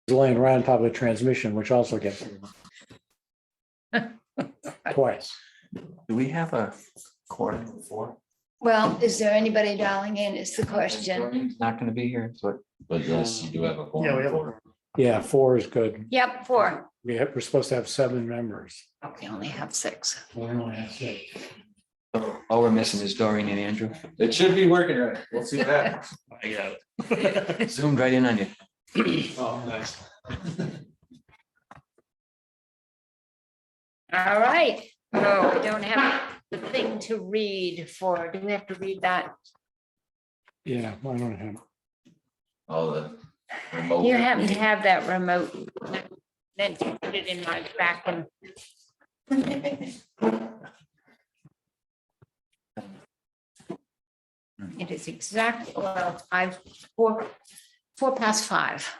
laying right on top of the transmission, which also gets twice. Do we have a quorum before? Well, is there anybody dialing in is the question. Not gonna be here, so But yes, you do have a. Yeah, we have quorum. Yeah, 4 is good. Yep, 4. We're supposed to have 7 members. We only have 6. We only have 6. all we're missing is Doreen and Andrew. It should be working right. We'll see what happens. I got it. Zoomed right in on you. Oh, nice. All right. Oh, I don't have the thing to read for. Do we have to read that? Yeah, I don't have. All the. remote- You happen to have that remote. Then put it in my back one. It is exactly, well, I've 4 past 5.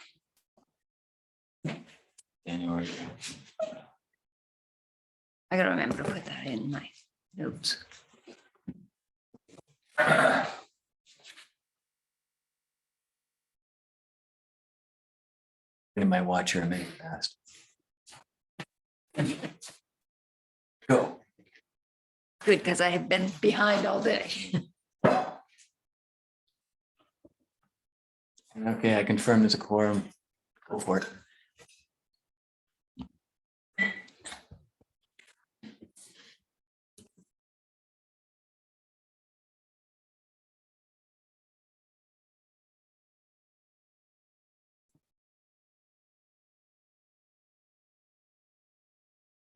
January. I gotta remember to put that in my notes. In my watch here, make it fast. Go. Good, because I have been behind all day. Okay, I confirm there's a quorum. Go for it.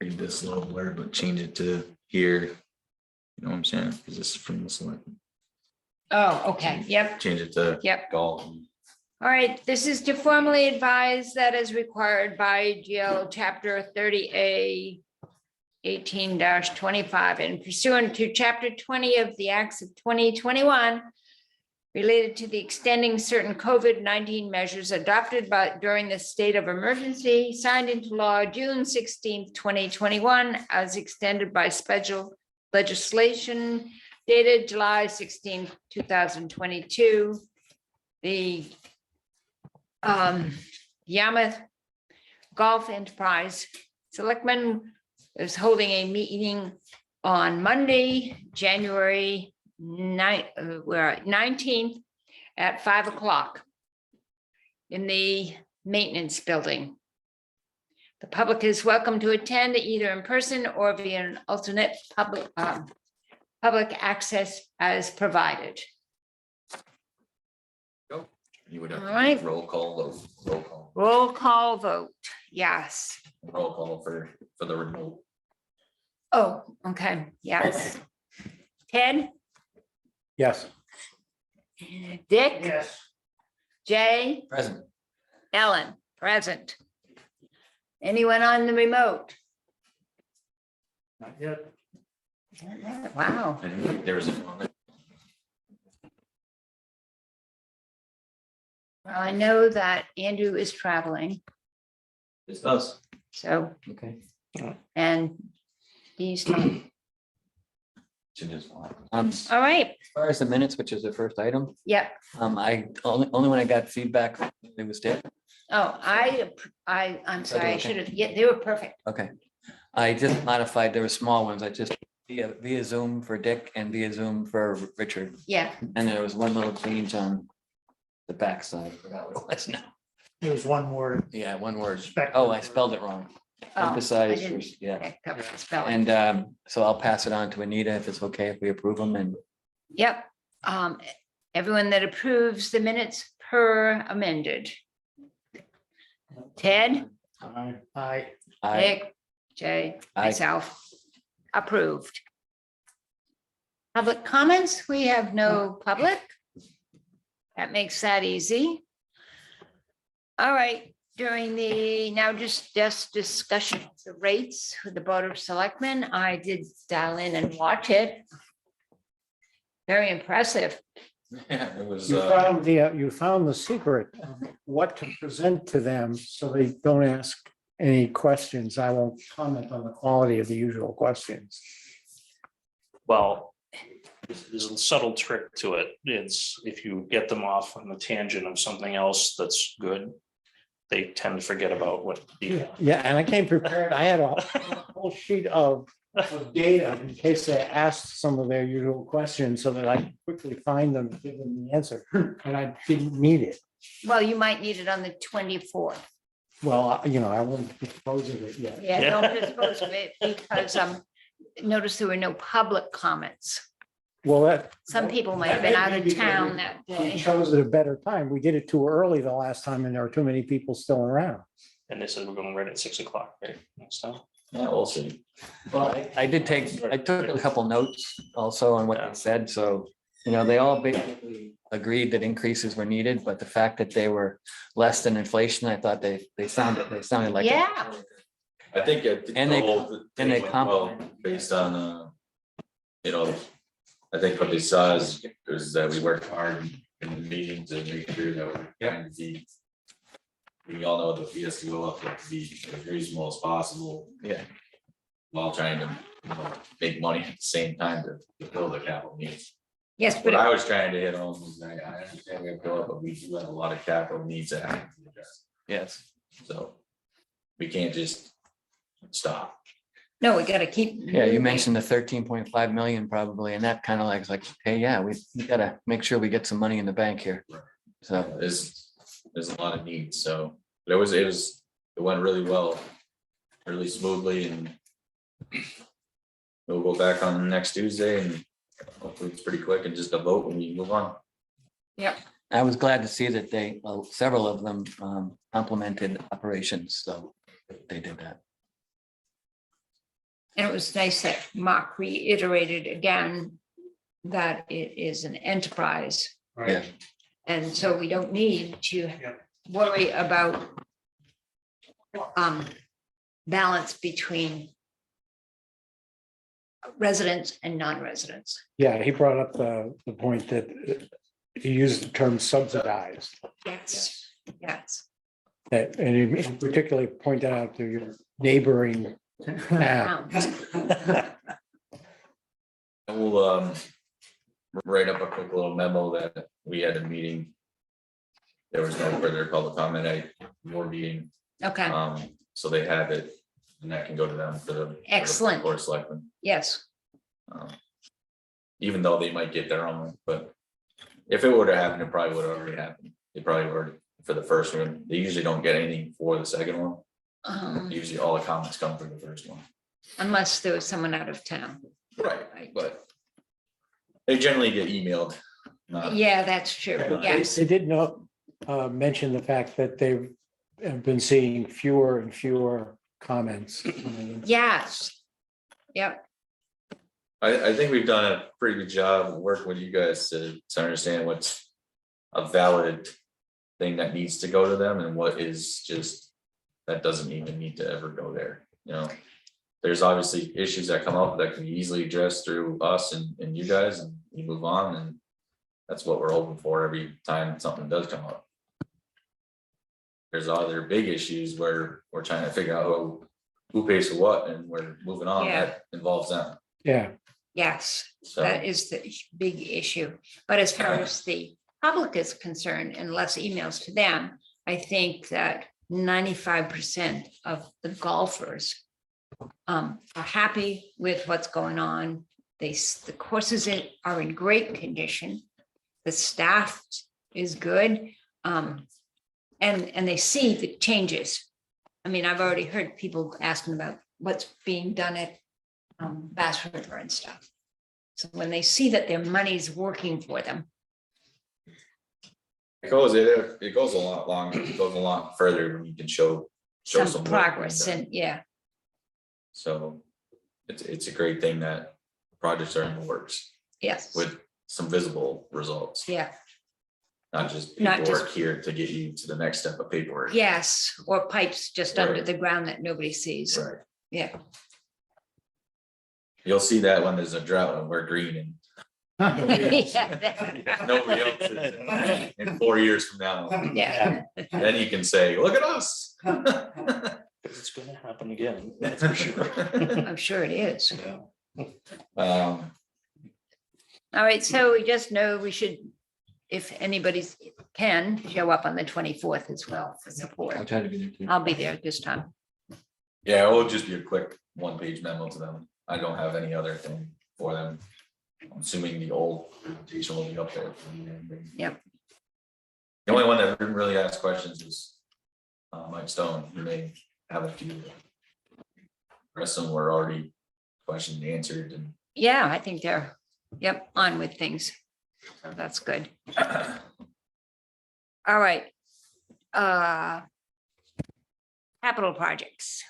Read this little blurb, but change it to here. You know what I'm saying? Because this is from the select. Oh, okay, yep, Change it to yep. golf. All right, this is to formally advise that as required by GL Chapter 30A 18-25 and pursuant to Chapter 20 of the Acts of 2021 related to the extending certain COVID-19 measures adopted during the state of emergency signed into law June 16th, 2021, as extended by special legislation dated July 16th, 2022. The Yarmouth Golf Enterprise Selectmen is holding a meeting on Monday, January 19th at 5 o'clock in the maintenance building. The public is welcome to attend either in person or via an alternate public access as provided. You would have All right. to roll call, Roll call vote, yes. roll call for the remote. Oh, okay, yes. Ted, Yes. Dick, Yes. Jay, Present. Ellen, present. Anyone on the remote? Not yet. Wow, And there's a. well, I know that Andrew is traveling, It's us. so, Okay. and these, all Should just want. right, As far as the minutes, which is the first item, yep. I only when I got feedback, it was Dick. Oh, I'm sorry, I Okay. should have, yeah, they were perfect. Okay. I just modified, there were small ones. I just via Zoom for Dick and via Zoom for Richard. Yeah, And there was one little change on the backside. I forgot what it was now. There's one word. Yeah, one word. Spec- Oh, I spelled it wrong. Oh, I Emphasize, didn't yeah. pick up the spelling. And so I'll pass it on to Anita if it's okay if we approve them and Yep, everyone that approves the minutes per amended. Ted, Aye. Aye. I, Dick, Jay, Aye. myself, approved. Public comments, we have no public. That makes that easy. All right, during the, now just discussion of the rates with the Board of Selectmen, I did dial in and watch it. Very impressive. Yeah, it was, You found the secret, of what to present to them, so they don't ask any questions. I won't comment on the quality of the usual questions. Well, there's a subtle trick to it. It's if you get them off on the tangent of something else that's good, they tend to forget about what. Yeah, and I came prepared. I had a whole sheet of data in case they asked some of their usual questions so that I could quickly find them, and give them the answer. And I didn't need it. Well, you might need it on the 24th. Well, I won't dispose of it yet. Yeah, Yeah. don't dispose of it because notice there were no public comments. Well, that. Some people might have been out of town that We day. chose at a better time. We did it too early the last time and there were too many people still around. And they said we're going right at 6 o'clock, right? Next time. Yeah, we'll see. Well, I took a couple notes also on what they said, so, they all basically agreed that increases were needed, but the fact that they were less than inflation, I thought they sounded like. Yeah. I think And they- and they well, compliment. based on, I think what they saw is that we worked hard in the meetings and make sure that we're trying to be. We all know the fee has to go up to be as reasonable as possible. Yeah. While trying to, make money at the same time to fulfill the capital needs. Yes, What but I was trying to hit on was, I understand we have to go up, but we do have a lot of capital needs that have to be addressed, Yes, so. We can't just stop. no, we gotta keep. yeah, you moving. mentioned the 13.5 million probably, and that kind of like, hey, yeah, we gotta make sure we get some money in the bank here. So, There's a lot of needs, so, but it went really well, really smoothly, and we'll go back on next Tuesday, and hopefully it's pretty quick and just a vote when we move on. I was glad to see that several of them complimented operations, so they did that. And it was nice that Mark reiterated again that it is an enterprise. Yeah. And so we don't need to worry about balance between residents and non-residents. Yeah, he brought up the point that he used the term subsidized. Yes, yes. That, and he particularly pointed out to your neighboring town. And we'll write up a quick little memo that we had a meeting. There was no further public comment at your meeting, Okay, so they have it, and that can go to them for the. Excellent. Board of Selectmen. yes, Even though they might get their own, but if it were to happen, it probably would have already happened. They probably were for the first one. They usually don't get anything for the second one. Usually all the comments come from the first one. unless there was someone out of town. Right, but they generally get emailed. Yeah, that's true, yes. They did not mention the fact that they have been seeing fewer and fewer comments. Yes. Yep, I think we've done a pretty good job of working with you guys to understand what's a valid thing that needs to go to them and what is just, that doesn't even need to ever go there, There's obviously issues that come up that can be easily addressed through us and you guys, and we move on, and that's what we're hoping for every time something does come up. There's other big issues where we're trying to figure out who pays for what, and we're moving on, Yeah. that involves them, Yeah, yes, so. that is the big issue. But as far as the public is concerned, and less emails to them, I think that 95% of the golfers are happy with what's going on. The courses are in great condition. The staff is good. And they see the changes. I mean, I've already heard people asking about what's being done at Bass River and stuff. So when they see that their money's working for them, It goes a lot longer, it goes a lot further when you can show some some work being progress done. and yeah, So it's a great thing that projects are in the works yes, with some visible results, yeah, not just Not just- paperwork here to get you to the next step of paperwork. yes, or pipes just under Right. the ground that nobody sees. Right. Yeah, You'll see that when there's a drought and we're green and yeah, nobody else is in 4 years from now. yeah. Then you can say, look at us. It's gonna happen again, that's for sure. I'm sure it is. Um, All right, so we just know we should if anybody's can show up on the 24th as well for I'll support. try to be there too. I'll be there this time. Yeah, it will just be a quick one-page memo to them. I don't have any other thing for them. I'm assuming the old presentation will be up there. Yep. The only one that didn't really ask questions is Mike Stone. He may have a few. The rest of them were already questioned, answered, and Yeah, I think they're, yep, on with things. So that's good. All right. Capital projects.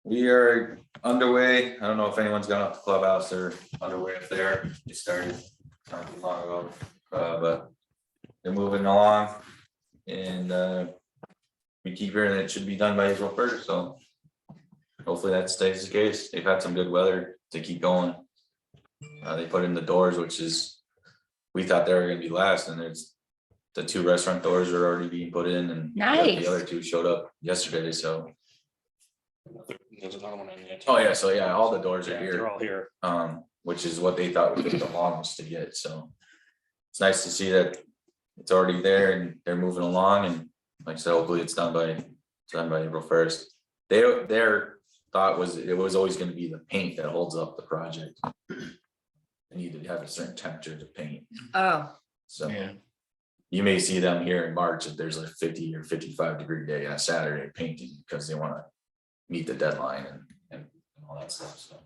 we are underway. I don't know if anyone's gone up to Clubhouse or underway up there. Just started not too long ago, but they're moving along, and we keep hearing it should be done by April 1st. So hopefully that stays the case. They've had some good weather to keep going. They put in the doors, which is, we thought they were gonna be last, and there's the 2 restaurant doors are already being put in, and Nice. the other 2 showed up yesterday. So There's another one in there. too. oh yeah, so yeah, all the doors are Yeah, here. they're all here. Which is what they thought would take the longest to get, so. It's nice to see that it's already there and they're moving along, and like I said, hopefully it's done by April 1st. Their thought was, it was always gonna be the paint that holds up the project. They need to have a certain temperature to paint, Oh, so. Yeah. You may see them here in March if there's a 50 or 55-degree day on Saturday painting, because they wanna meet the deadline and all that stuff, so.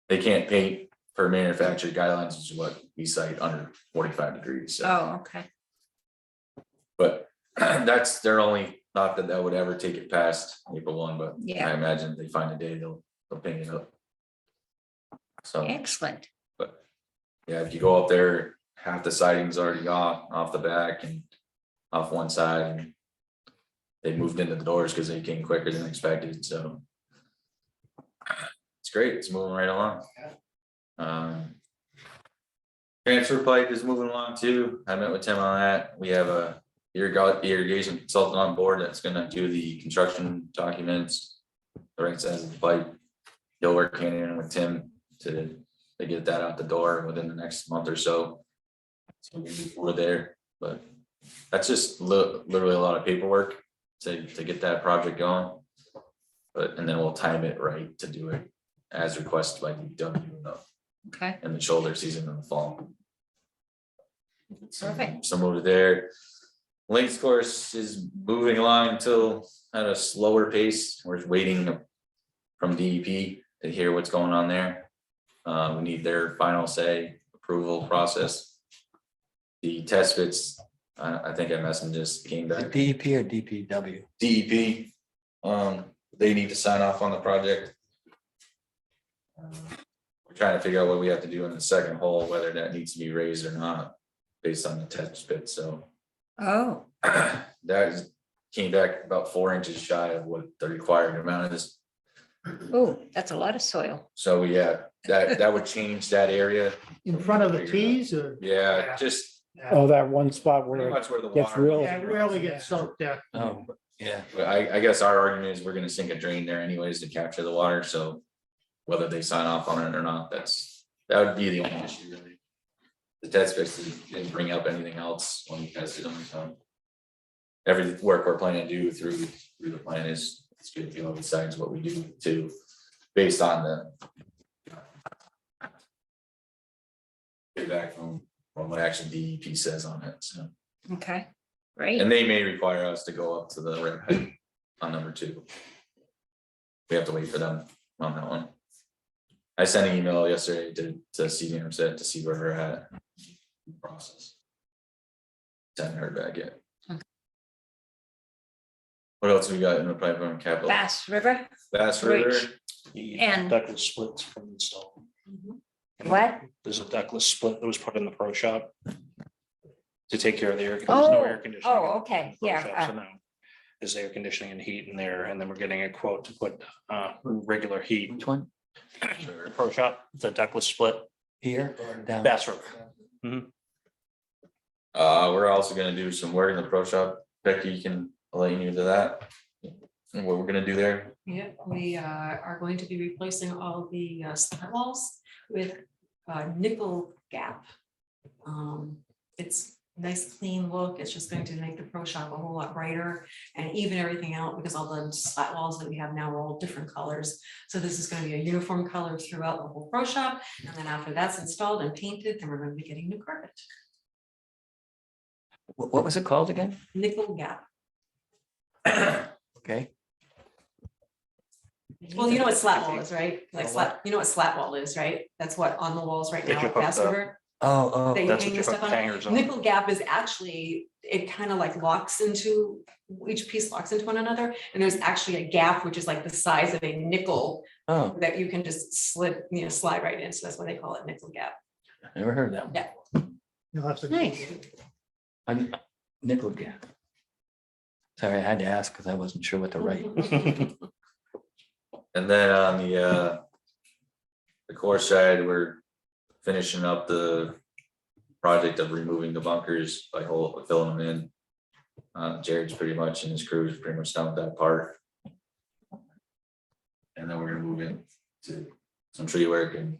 They can't paint per manufacturer guidelines, which is what we cite, under 45 degrees, so. oh, okay. But that's their only thought, that would ever take it past April 1, but Yeah. I imagine if they find a day, they'll paint it up. So, Excellent. but yeah, if you go up there, half the siding's already off the back and off one side, and they moved into the doors because they came quicker than expected, so. It's great, it's moving right along. Transfer pipe is moving along too. I met with Tim on that. We have a irrigation consultant on board that's gonna do the construction documents. The right size of the pipe. He'll work hand in hand with Tim to get that out the door within the next month or so. So we're there, but that's just literally a lot of paperwork to get that project going. But, and then we'll time it right to do it as requested by DPW Okay, in the shoulder season in the fall. Perfect. So moved there. Links course is moving along until at a slower pace. We're waiting from DEP to hear what's going on there. We need their final say, approval process. The test pits, I think I messaged just came back. DEP or DPW? DEP, they need to sign off on the project. We're trying to figure out what we have to do in the second hole, whether that needs to be raised or not, based on the test pit, so. oh, That came back about 4 inches shy of what the required amount is, oh, that's a lot of soil. so yeah, that would change that area. In front of the tees or? Yeah, just Oh, that one spot pretty where it much where the gets water. real. Yeah, it rarely gets soaked there. Oh, yeah. But I guess our argument is we're gonna sink a drain there anyways to capture the water, so whether they sign off on it or not, that would be the only issue really. The test pits didn't bring up anything else when we tested them, so. Every work we're planning to do through the plan is, it's good, you know, besides what we do too, based on the. Feedback from what actually DEP says on it, so. Okay, great. And they may require us to go up to the red height on number 2. We have to wait for them on that one. I sent an email yesterday to CDM set to see where we're at. in the Process. Haven't heard back yet. Okay. What else we got in the pipeline capital? Bass River, Bass River, Bridge. The And- ductless splits from install. what? There's a ductless split that was put in the pro shop. To take care of the air, there's no air conditioning. Oh, in the okay, pro yeah, shop, so now there's air conditioning and heat in there, and then we're getting a quote to put regular heat. Which one? The Pro shop, the ductless split, Here or down? Bass River. we're also gonna do some work in the pro shop. Becky, you can lay into that. And what we're gonna do there. Yeah, we are going to be replacing all the slat walls with nickel gap it's nice, clean look. It's just going to make the pro shop a whole lot brighter and even everything out because all the slat walls that we have now are all different colors. So this is going to be a uniform color throughout the whole pro shop. And then after that's installed and painted, then we're going to be getting new carpet. What was it called again? Nickel gap. Okay, Well, you know what slat wall is, right? Like slat, you know what slat wall is, right? That's what on the walls right That now you at hook Bass the- River. oh, That you That's hang what your you stuff put on. hangers on. Nickel gap is actually, it kind of like locks into, each piece locks into one another. And there's actually a gap, which is like the size of a nickel oh, that you can just slip, slide right in. So that's why they call it nickel gap. never heard of that. You'll have to. Nice. one. Nickel gap. Sorry, I had to ask because I wasn't sure what to write. And then on the core side, we're finishing up the project of removing the bunkers, like filling them in. Jared's pretty much, and his crew is pretty much done with that part. And then we're gonna move into some tree work, and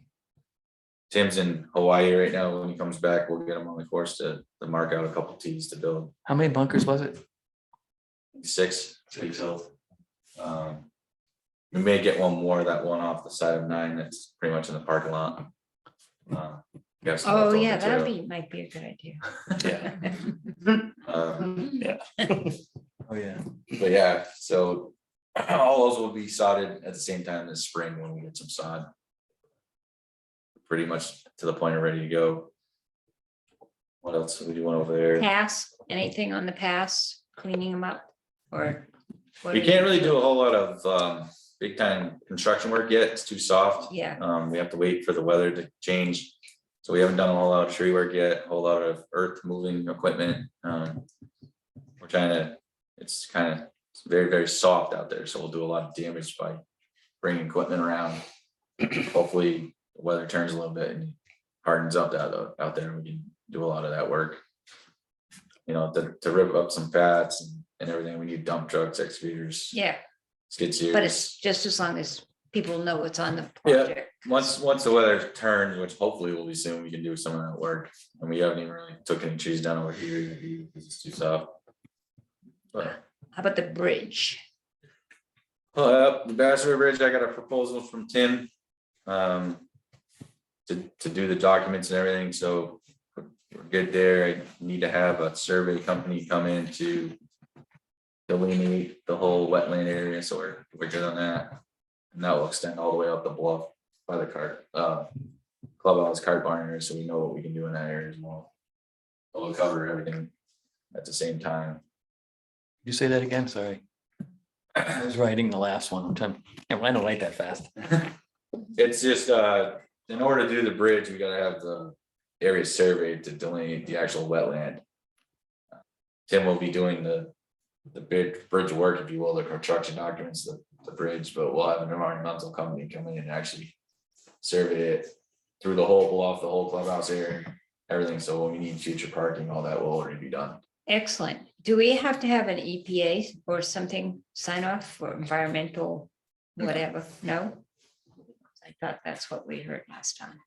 Tim's in Hawaii right now. When he comes back, we'll get him on the course to mark out a couple tees to build. How many bunkers was it? 6. We may get one more, that one off the side of 9, that's pretty much in the parking lot. Got some Oh, leftover yeah, that'd material. might be a good idea. Yeah. Oh, yeah. But yeah, so all those will be sodded at the same time this spring when we get some sod. Pretty much to the point of ready to go. What else are we doing over there? Pass, anything on the pass, cleaning them up or? what We are can't you- really do a whole lot of big time construction work yet, it's too soft. Yeah, We have to wait for the weather to change. So we haven't done a whole lot of tree work yet, a whole lot of earth moving equipment. We're trying to, it's very, very soft out there, so we'll do a lot of damage by bringing equipment around. Hopefully, the weather turns a little bit and hardens up out there, and we can do a lot of that work. You know, to rip up some paths and everything, we need dump trucks, excavators, yeah, skid steers. but it's just as long as people know what's on the Yeah. project. Once the weather turns, which hopefully will be soon, we can do some of that work. And we haven't even really took any trees down over here because it's too soft. But, How about the bridge? the Bass River Bridge, I got a proposal from Tim. To do the documents and everything, so we're good there. I need to have a survey company come in to delineate the whole wetland area, so we're good on that. And that will extend all the way up the bluff by the clubhouse cart barn area, so we know what we can do in that area as well. We'll cover everything at the same time. You say that again, sorry. I was writing the last one, I'm trying, I don't write that fast. It's just, in order to do the bridge, we gotta have the area surveyed to delineate the actual wetland. Tim will be doing the big bridge work, if you will, the construction documents, the bridge, but we'll have an environmental company come in and actually survey it through the whole bluff, the whole clubhouse area, everything. So when we need future parking, all that will already be done. Excellent. Do we have to have an EPA or something sign off for environmental, whatever? No? I thought that's what we heard last time.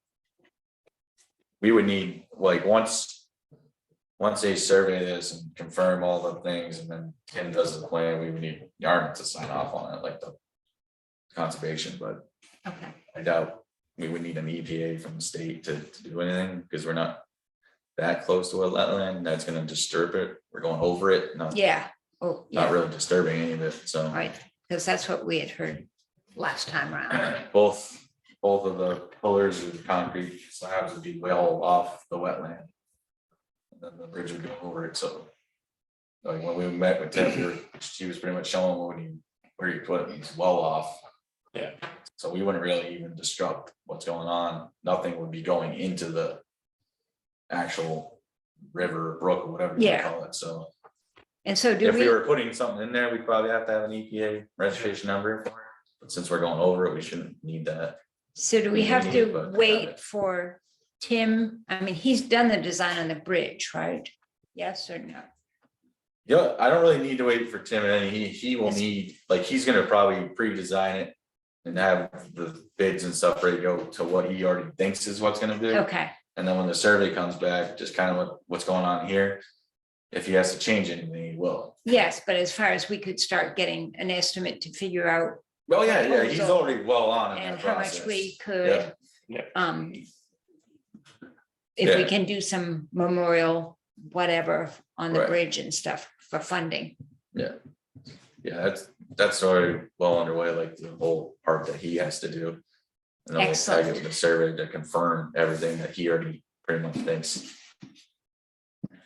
We would need, like, once they survey this and confirm all the things, and then Tim does the plan, we would need Yarmouth to sign off on it, like the conservation, but Okay, I doubt we would need an EPA from the state to do anything, because we're not that close to a wetland that's gonna disturb it. We're going over it, not yeah, oh, not yeah, really disturbing any of it, so. right, because that's what we had heard last time around. Both of the pillars of the concrete slabs would be well off the wetland. And then the bridge would go over it, so. Like when we met with Tim, she was pretty much showing where you put it, it's well off. Yeah. So we wouldn't really even disrupt what's going on, nothing would be going into the actual river, brook, or whatever you Yeah. call it, so. And so do If we we, were putting something in there, we'd probably have to have an EPA registration number for it, but since we're going over it, we shouldn't need that. so do we we have need, to but have wait it. for Tim? I mean, he's done the design on the bridge, right? Yes or no? Yeah, I don't really need to wait for Tim, and he will Yes. need, like, he's gonna probably pre-design it. And have the bids and stuff ready to go to what he already thinks is what's gonna do. Okay, And then when the survey comes back, just kind of what's going on here. If he has to change anything, he will. Yes, but as far as we could start getting an estimate to figure out Well, yeah, he's already well on in and that how much process. we could. Yeah. If we Yeah. can do some memorial, whatever, on the Right. bridge and stuff for funding. Yeah, that's already well underway, like the whole part that he has to do. And then we'll tag Excellent. it with the survey to confirm everything that he already pretty much thinks.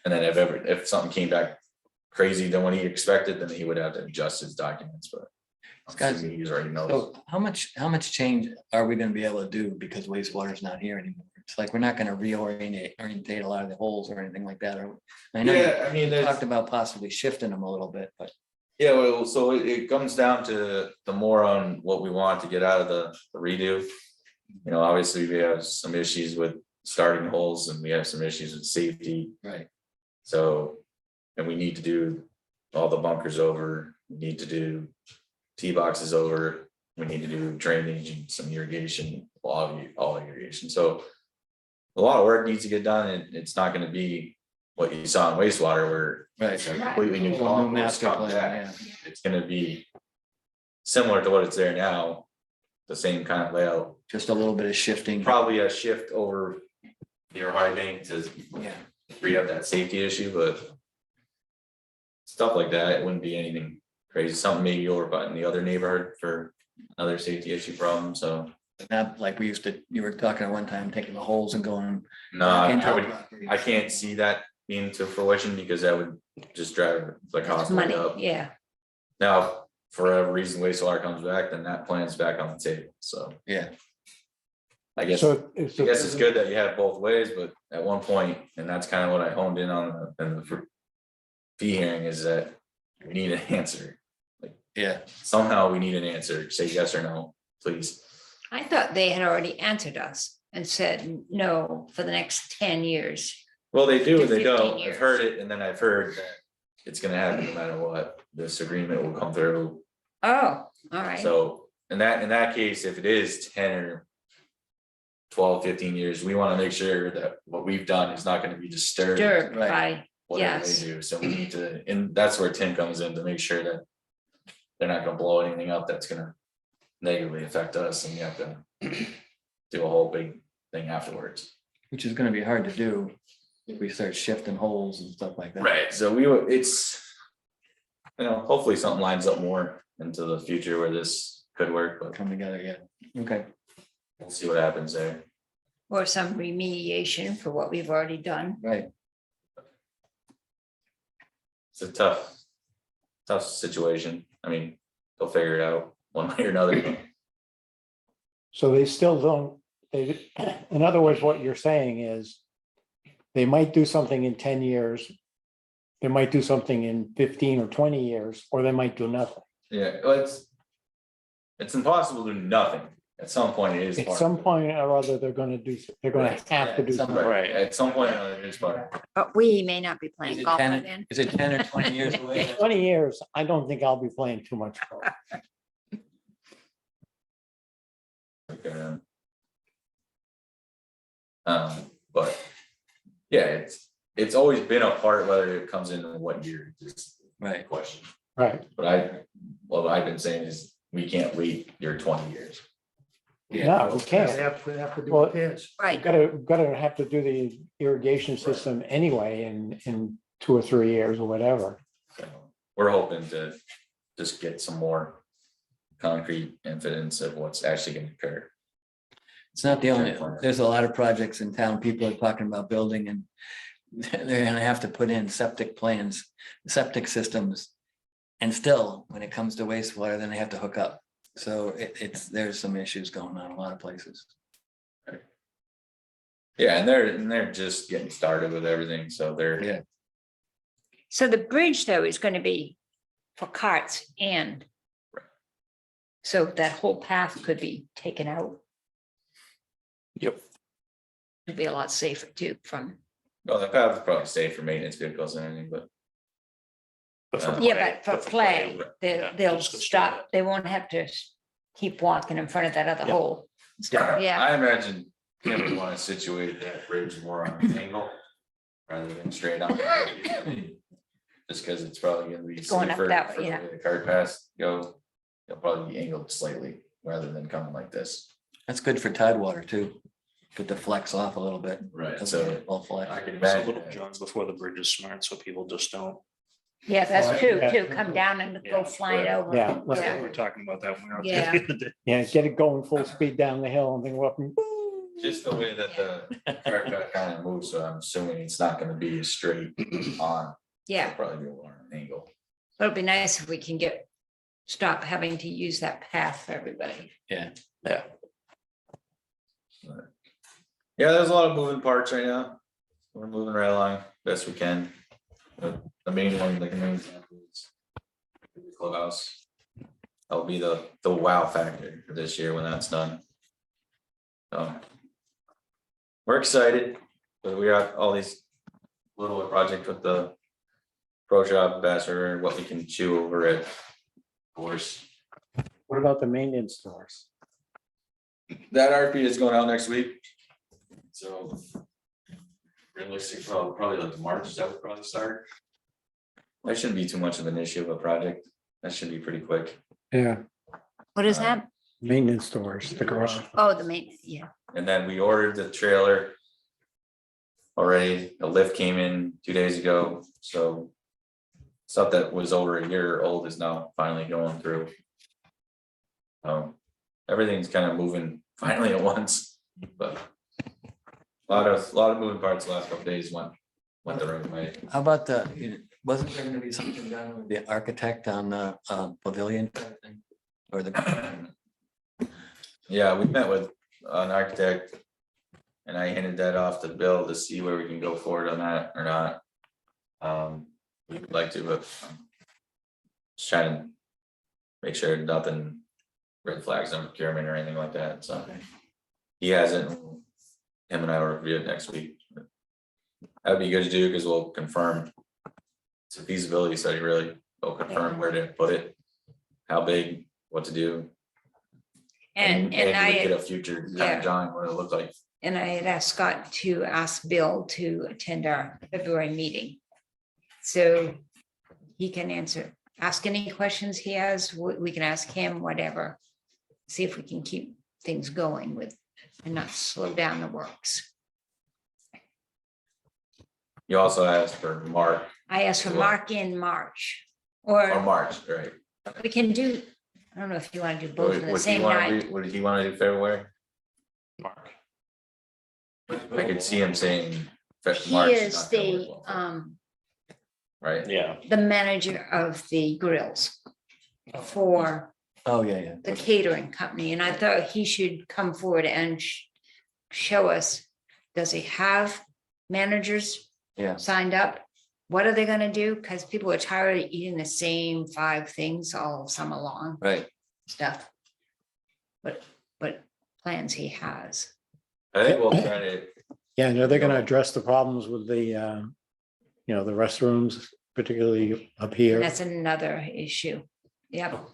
And then if something came back crazy than what he expected, then he would have to adjust his documents, but. I'm Guys, assuming He's already knows. So how much change are we gonna be able to do because wastewater is not here anymore? It's like, we're not gonna orientate a lot of the holes or anything like that, or. I know you Yeah, I mean, there's. talked about possibly shifting them a little bit, but Yeah, well, so it comes down to the more on what we want to get out of the redo. You know, obviously, we have some issues with starting holes and we have some issues with safety, right, so. And we need to do all the bunkers over, we need to do tee boxes over, we need to do drainage and some irrigation, all irrigation, so. A lot of work needs to get done and it's not gonna be what you saw in wastewater where right. it's a completely new. New concourse master coming plan, back. yeah. It's gonna be similar to what it's there now, the same kind of layout, Just a little bit of shifting. probably a shift over near high bank to Yeah, free up that safety issue, but stuff like that, it wouldn't be anything crazy, something maybe over by in the other neighborhood for another safety issue problem, so. not like we used to, you were talking at one time, taking the holes and going. No, into I the would, property. I can't see that being to fruition because that would just drive the cost way Money, up. yeah. Now, for whatever reason wastewater comes back, then that plan's back on the table, so. Yeah, I guess, So. I guess it's good that you have both ways, but at one point, and that's kind of what I honed in on in the fee hearing is that we need an answer. yeah. Somehow we need an answer, say yes or no, please. I thought they had already answered us and said no for the next 10 years. Well, they do, To and they 15 don't. I've years. heard it, and then I've heard that it's gonna happen no matter what. This agreement will come through. Oh, all right. So in that case, if it is 10 or 12, 15 years, we want to make sure that what we've done is not going to be disturbed. Disturbed right. by, Whatever yes. they do, so we need to, and that's where Tim comes in to make sure that. They're not gonna blow anything up that's gonna negatively affect us and we have to. Do a whole big thing afterwards. Which is gonna be hard to do if we start shifting holes and stuff like that. Right, so it's. You know, hopefully something lines up more into the future where this could work, but Come together, yeah. Okay, we'll see what happens there. Or some remediation for what we've already done. right. It's a tough situation. I mean, they'll figure it out one way or another. So they still don't, in other words, what you're saying is they might do something in 10 years. They might do something in 15 or 20 years, or they might do nothing. Yeah, well, it's impossible to do nothing. At some point it is. At part some of it. point or other, they're gonna do, they're gonna have to do Some- something. Right, at some point or another, it is part of it. But we may not be Is playing it golf 10 again. is it 10 or 20 years away? 20 years, I don't think I'll be playing too much golf. Okay. But yeah, it's always been a part, whether it comes in what year, is Right, the question. Right, But what I've been saying is, we can't wait your 20 years. yeah, no, we They can't. have to do Well, repairs. Right. Gotta have to do the irrigation system anyway in 2 or 3 years or whatever. So we're hoping to just get some more concrete evidence of what's actually gonna occur. it's not the only, there's a lot of projects in town, people are talking about building and they're gonna have to put in septic plans, septic systems. And still, when it comes to wastewater, then they have to hook up. So there's some issues going on in a lot of places. Yeah, and they're just getting started with everything, so they're. Yeah. So the bridge though is going to be for carts and. So that whole path could be taken out. Yep. It'd be a lot safer too from, Well, the path is probably safe for maintenance vehicles and anything, but. But for yeah, play- but for play, yeah, they'll just go straight stop. up. They won't have to keep walking in front of that other Yeah. hole. Yeah, Yeah, I imagine Then we want to situate that bridge more on an angle rather than straight on. Just because it's probably gonna be Going up safer that way, for the yeah. way the cart path go. It'll probably be angled slightly rather than coming like this. That's good for tidewater too. Get the flex off a little bit. Right. So So all flat. I can It's a imagine. little John's before the bridge is smart, so people just don't. Yeah, that's Well, true yeah. too. Come down and Yeah, go flying right. over. Yeah. Yeah. We were talking about that when we were out Yeah. there the other day. Yeah, get it going full speed down the hill and then go up and. Just the way that the cart path kind of moves, so I'm assuming it's not gonna be straight on. Yeah, It'll probably be more on an angle. it'll be nice if we can stop having to use that path for everybody. Yeah. Yeah, there's a lot of moving parts right now. We're moving right along best we can. But the main one, like the main example is the clubhouse. That'll be the wow factor for this year when that's done. So we're excited, but we got all these little projects with the pro shop ambassador and what we can chew over it. Of course, What about the maintenance stores? that RFP is going out next week. So realistically, probably like March, that would probably start. That shouldn't be too much of an issue of a project. That should be pretty quick. Yeah, What is that? maintenance stores, the garage. Oh, the main, yeah. And then we ordered the trailer already. The lift came in 2 days ago, so stuff that was over a year old is now finally going through. Everything's kind of moving finally at once, but a lot of moving parts the last couple days went the right way. How about wasn't there gonna be something done with the architect on the pavilion type thing? Or the, Yeah, we met with an architect. And I handed that off to Bill to see where we can go forward on that or not. We would like to, but. Just trying to make sure nothing red flags on procurement or anything like that, so. He hasn't, him and I will review it next week. That'd be good to do, because we'll confirm. It's a feasibility study, really, we'll confirm where to put it, how big, what to do. And maybe I, we Get a future kind yeah. of drawing, what it looked like. and I had asked Scott to ask Bill to attend our February meeting. So he can ask any questions he has, we can ask him, whatever. See if we can keep things going with and not slow down the works. You also asked for Mark, I asked for Well- Mark in March, or or March, right? we can do, I don't know if you want to do both on the What same night. What did he want to do February? Mark. I could see him saying. He March is not gonna work the, well for him, Right, Yeah, the manager of the grills for oh, yeah. the catering company, and I thought he should come forward and show us, does he have managers Yeah. signed up? What are they gonna do? Because people are tired of eating the same 5 things all summer long, Right. stuff. But plans he has. I think we'll try to, Yeah, no, they're gonna address the problems with the, the restrooms, particularly up here. That's another issue. Yep.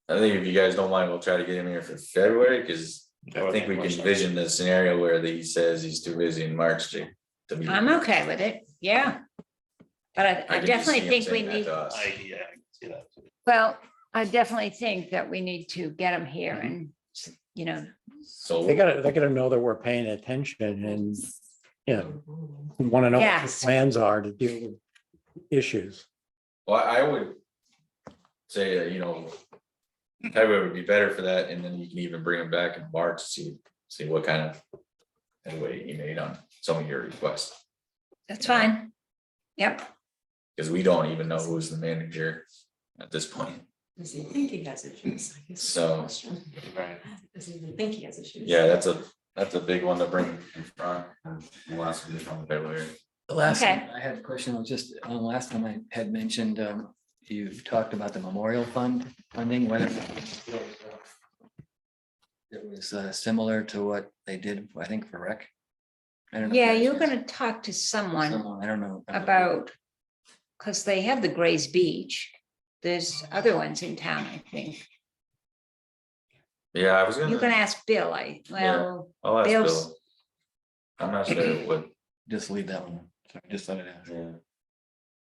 I think if you guys don't mind, we'll try to get him here for February, because That I would think we make can more sense. envision the scenario where he says he's too busy in March to meet. I'm okay with it, yeah. But I can just see definitely him think we saying that need, to us. Yeah, I can see that. well, I definitely think that we need to get him here and, So. They gotta know that we're paying attention and, wanna know what the Yes. plans are to deal with issues. Well, I would say, February would be better for that, and then you can even bring him back in March, see what kind of headway he made on some of your requests. that's fine. Yep, Because we don't even know who's the manager at this point. Does he think he has issues? I guess is the So- question. Right. Does he even think he has issues? Yeah, that's a big one to bring in front. And we'll ask him to come in February. The last, Okay. I had a question, was just, last time I had mentioned, you talked about the memorial funding, whether it was similar to what they did, I think, for rec. I don't know if yeah, that's you're just gonna talk to someone someone, I don't know. about, because they have the Grays Beach. There's other ones in town, I think. Yeah, I was You can gonna, ask Bill, I'll ask Bill's- Bill. I'm not sure what, Just leave that one. Sorry, just let it out. yeah.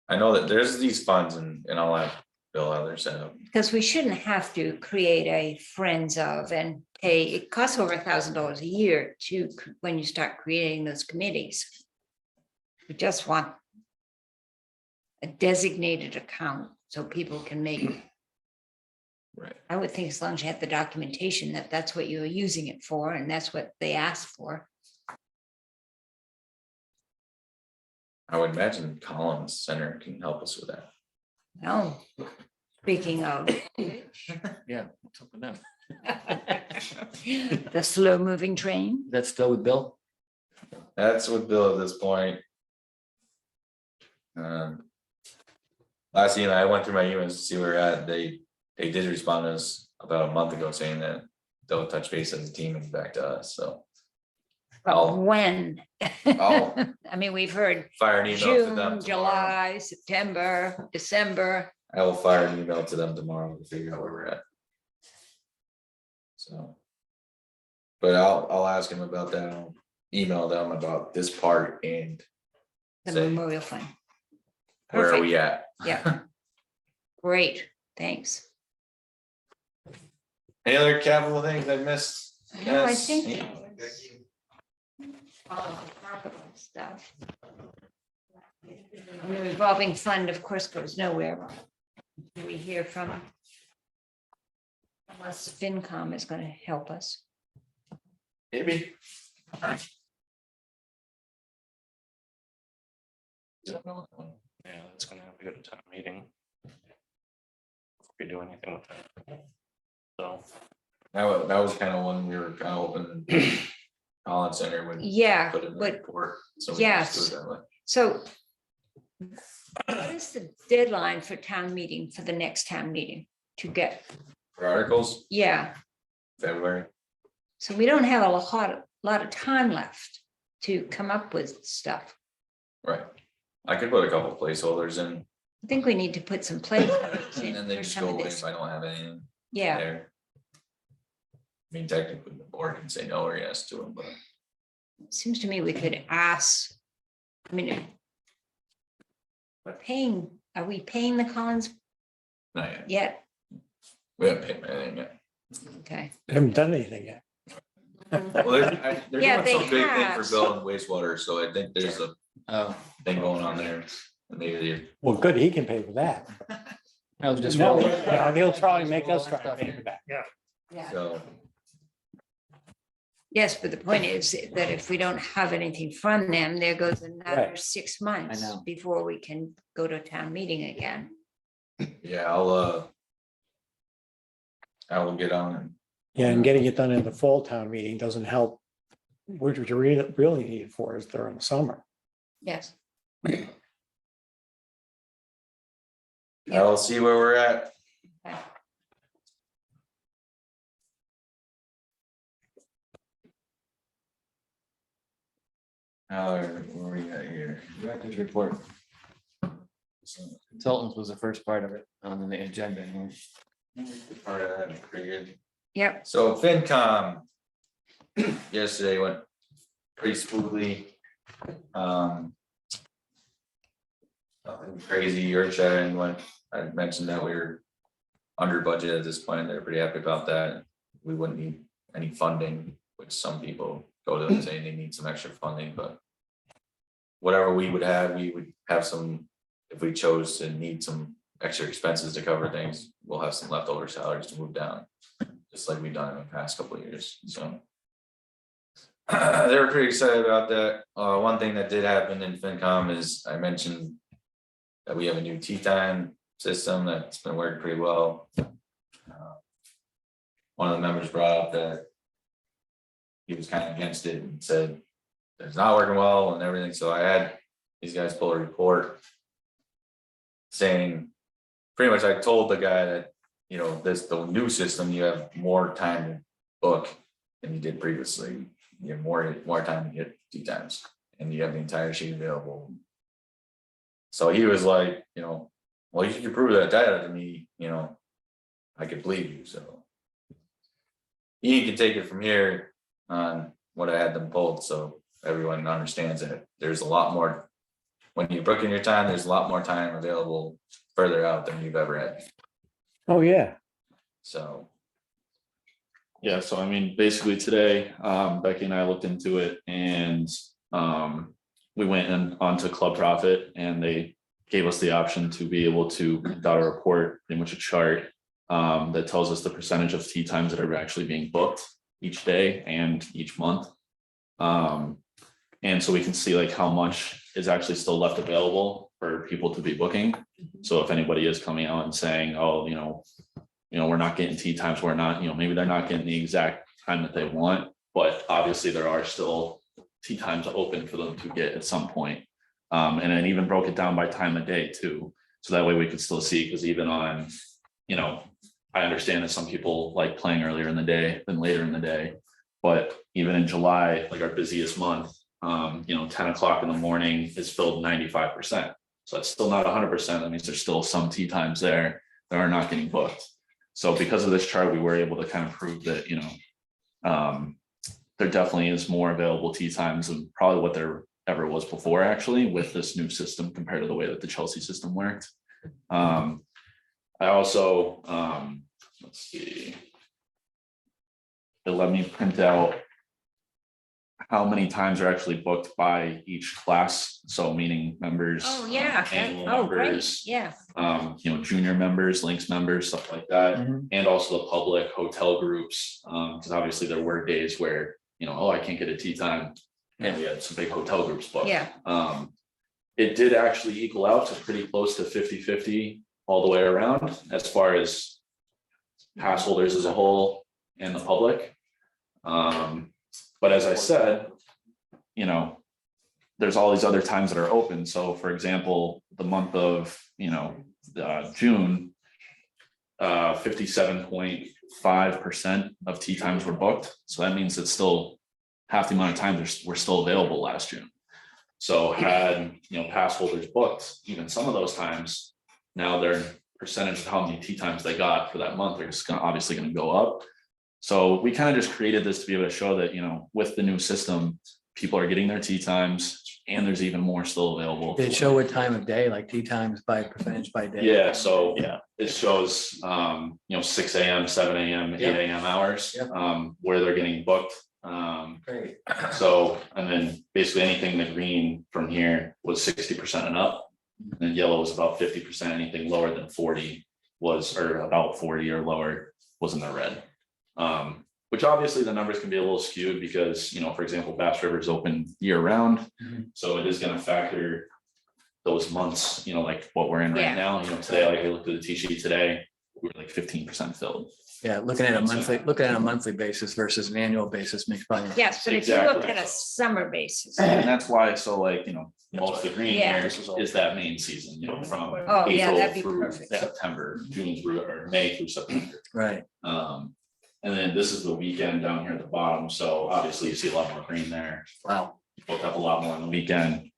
I know that there's these funds and I'll have Bill how they're set up. because we shouldn't have to create a friends of and pay, it costs over $1,000 a year to, when you start creating those committees. We just want a designated account so people can make, Right. I would think as long as you have the documentation that that's what you're using it for and that's what they asked for. I would imagine Collins Center can help us with that. No, speaking of Yeah. what's up with them? the slow moving train. That's still with Bill? That's with Bill at this point. Last year, I went through my emails to see where we're at. They did respond to us about a month ago saying that they'll touch base as a team and get back to us, so. But I'll- when? I'll I mean, we've heard fire an email to them June, tomorrow. July, September, December. I will fire an email to them tomorrow to figure out where we're at. So. But I'll ask him about that. I'll email them about this part and The say, Memorial Fund. where are Perfect. we at? Yeah. Great, thanks. Any other capital things I missed? No, I Yes. think that was all of the capital stuff. And the revolving fund, of course, goes nowhere. We hear from unless FinCom is going to help us. Maybe. Yeah, that's gonna have to go to town meeting. If we do anything with that. So, That was kind of one we were kind of hoping Collins Center would Yeah, put in the but report. So we can just do it that way. so what is the deadline for town meeting, for the next town meeting to get? For articles, Yeah, February, so we don't have a lot of time left to come up with stuff. right? I could put a couple placeholders in I think we need to put some placeholders and in then they for just some go of away this. if I don't have anything Yeah, there. I mean, technically, the board can say no or yes to them, but it seems to me we could ask, I mean, are we paying the Collins not yet. yet? We haven't paid anything yet. Okay. They haven't done anything yet. Well, they're Yeah, doing some they big thing have. for Bill and wastewater, so I think there's a Oh, thing going on there. And maybe Well, good, he can pay for that. I was just. No, he'll probably make us try to pay for that. Yeah. so, Yes, but the point is that if we don't have anything from them, there goes another Right. 6 months know. before we can go to town meeting again. yeah, I will get on and Yeah, and getting it done in the fall town meeting doesn't help. What you really need it for is during the summer. Yes. I'll see where we're at. Okay. Where we at here? Director's report. Consultants was the first part of it on the agenda. Part of that, pretty good. Yep. So FinCom. Yesterday went pretty smoothly. Nothing crazy earth shattering when I mentioned that we were under budget at this point. They're pretty happy about that. We wouldn't need any funding, which some people go to them saying they need some extra funding, but. Whatever we would have some, if we chose to need some extra expenses to cover things, we'll have some leftover salaries to move down. Just like we've done in the past couple of years, so. They were pretty excited about that. One thing that did happen in FinCom is I mentioned that we have a new tea time system that's been working pretty well. One of the members brought up that he was kind of against it and said it's not working well and everything, so I had these guys pull a report saying, pretty much I told the guy that, you know, the new system, you have more time to book than you did previously. You have more time to get tea times and you have the entire sheet available. So he was like, you know, well, you can prove that data to me, you know, I could believe you, so. Ian can take it from here on what I had them pulled, so everyone understands that there's a lot more. When you book in your time, there's a lot more time available further out than you've ever had, Oh, yeah. so. Yeah, so I mean, basically today, Becky and I looked into it and we went in onto Club Profit and they gave us the option to be able to print out a report, in which a chart that tells us the percentage of tea times that are actually being booked each day and each month. And so we can see like how much is actually still left available for people to be booking. So if anybody is coming out and saying, oh, we're not getting tea times, we're not, maybe they're not getting the exact time that they want, but obviously there are still tea times open for them to get at some point. And then even broke it down by time of day too. So that way we could still see, because even on, I understand that some people like playing earlier in the day than later in the day. But even in July, like our busiest month, 10 o'clock in the morning is filled 95%. So that's still not 100%. That means there's still some tea times there that are not getting booked. So because of this chart, we were able to kind of prove that, there definitely is more available tea times than probably what there ever was before, actually, with this new system compared to the way that the Chelsea system worked. I also, let's see. It let me print out how many times are actually booked by each class. So meaning members. Oh, yeah. Annual Oh, great. members, Yeah. junior members, links members, stuff like that. Mhm. And also the public hotel groups, because obviously there were days where, I can't get a tea time. And we had some big hotel groups booked. Yeah. It did actually equal out to pretty close to 50-50 all the way around as far as pass holders as a whole and the public. But as I said, there's all these other times that are open. So for example, the month of, June, 57.5% of tea times were booked. So that means that still half the amount of times were still available last June. So had, pass holders booked, even some of those times, now their percentage of how many tea times they got for that month are just obviously going to go up. So we kind of just created this to be able to show that, with the new system, people are getting their tea times and there's even more still available. Did it show what time of day, like tea times by percentage by day? Yeah, so it shows, 6 a.m., 7 a.m., 8 Yep. a.m. hours, Yep. where they're getting booked. Great. So, and then basically anything in the green from here was 60% and up. And yellow was about 50%, anything lower than 40 was, or about 40 or lower was in the red. Which obviously the numbers can be a little skewed because, for example, Bass River is open year round. Mhm. So it is gonna factor those months, like what we're in Yeah. right now, today, like I looked at the T sheet today, we were like 15% filled. Yeah, looking at a monthly basis versus an annual basis makes probably. Yes, but if you look Exactly. at a summer basis. And that's why, so like, most of the green Yeah. here is that main season, from Oh, yeah, April that'd be through perfect. September, June through, or May through September. Right. And then this is the weekend down here at the bottom, so obviously you see a lot more green there, Wow. booked up a lot more on the weekend,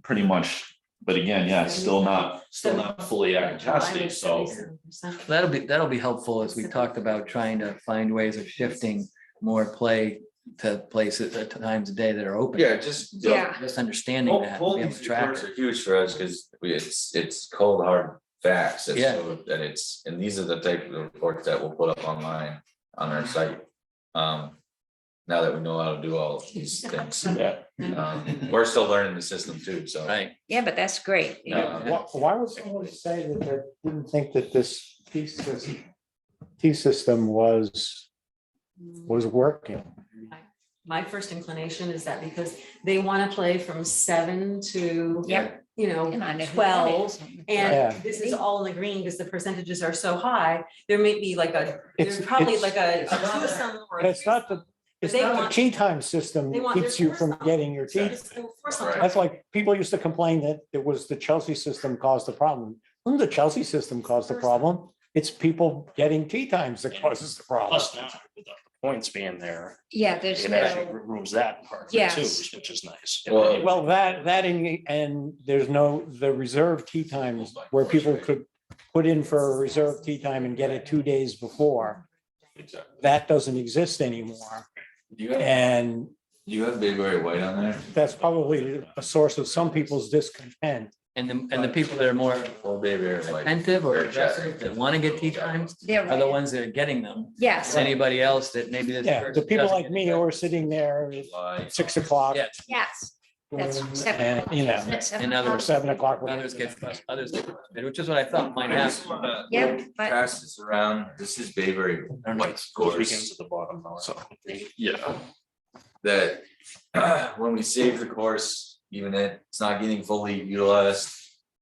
pretty much. But again, yeah, it's still not fully at capacity, so. That'll be helpful as we talked about trying to find ways of shifting more play to places at times of day that are open. Yeah, just. Yeah. Just understanding that. Pull be able these to track reports it. are huge for us because it's cold, hard facts. That Yeah. show that and these are the type of reports that we'll put up online on our site. Now that we know how to do all these things, we're still learning the system too, so. Right. Yeah, but that's great. Why would someone say that they didn't think that this T system was working? My first inclination is that because they want to play from 7 to, Yep. Come on, if you 12. want it. Yeah. And this is all in the green because the percentages are so high. There may be like there's probably like a twosome or. But it's not the tea time system They that want their keeps you from foursome. getting your tea. That's like, people used to complain that it was the Chelsea system caused the problem. When the Chelsea system caused the problem, it's people getting tea times that causes the problem. Plus now, with the points being there, Yeah, there's it actually no, removes that part of it too, Yes. which is nice. Well, And there's the reserve tea times where people could put in for a reserve tea time and get it 2 days before. Exactly. that doesn't exist anymore. And Do you have Bayberry White on there? that's probably a source of some people's discontent. And the people that are more Well, Bayberry White. attentive or Fair check. aggressive, that want to get tea times, They're are the right. ones that are getting them. Yes, Anybody else that maybe. this Yeah, the person people doesn't like get me it. who are sitting there July. at 6 o'clock. Yeah, yes. That's seven. And, you know, That's seven in other o'clock. words, 7 o'clock. others get, others get, frustrated, which is what I thought might happen. Yep, but Pass this around. This is Bayberry White's Those course. weekends at the bottom, so, yeah. That when we save the course, even if it's not getting fully utilized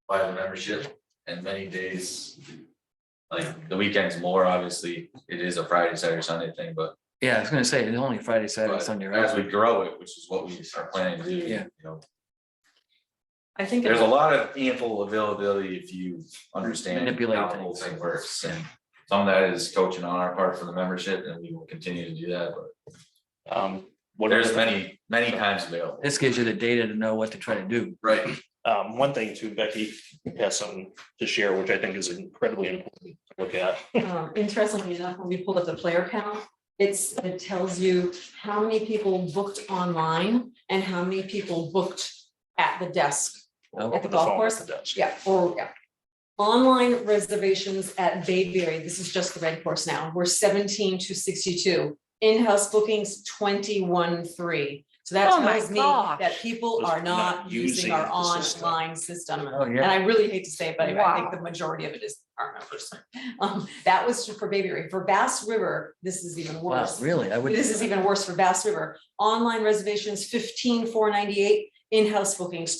by the membership and many days. Like the weekends more, obviously, it is a Friday, Saturday, Sunday thing, but Yeah, I was gonna say, it's only Friday, Saturday, but Sunday, as we right? grow it, which is what we are planning to do, Yeah. you know. I think. There's a lot of ample availability if you understand Manipulate how the whole things. thing works, and some of that is coaching on our part for the membership, and we will continue to do that, but What there's many times available. This gives you the data to know what to try to do. Right. One thing too, Becky has something to share, which I think is incredibly important to look at. Interestingly enough, when we pulled up the player count, it tells you how many people booked online and how many people booked at the desk. Oh, At the The golf phone course? at the desk. Yeah, yeah. Online reservations at Bayberry, this is just the red course now, were 17 to 62. In-house bookings 21-3. So that Oh my tells me gosh. that people Was are not not using our using the system. online system. Oh, And yeah. I really hate to say it, but I Wow. think the majority of it is our members. That was for Bayberry. For Bass River, this is even Wow, worse. really? I would. This is even worse for Bass River. Online reservations 15,498. In-house bookings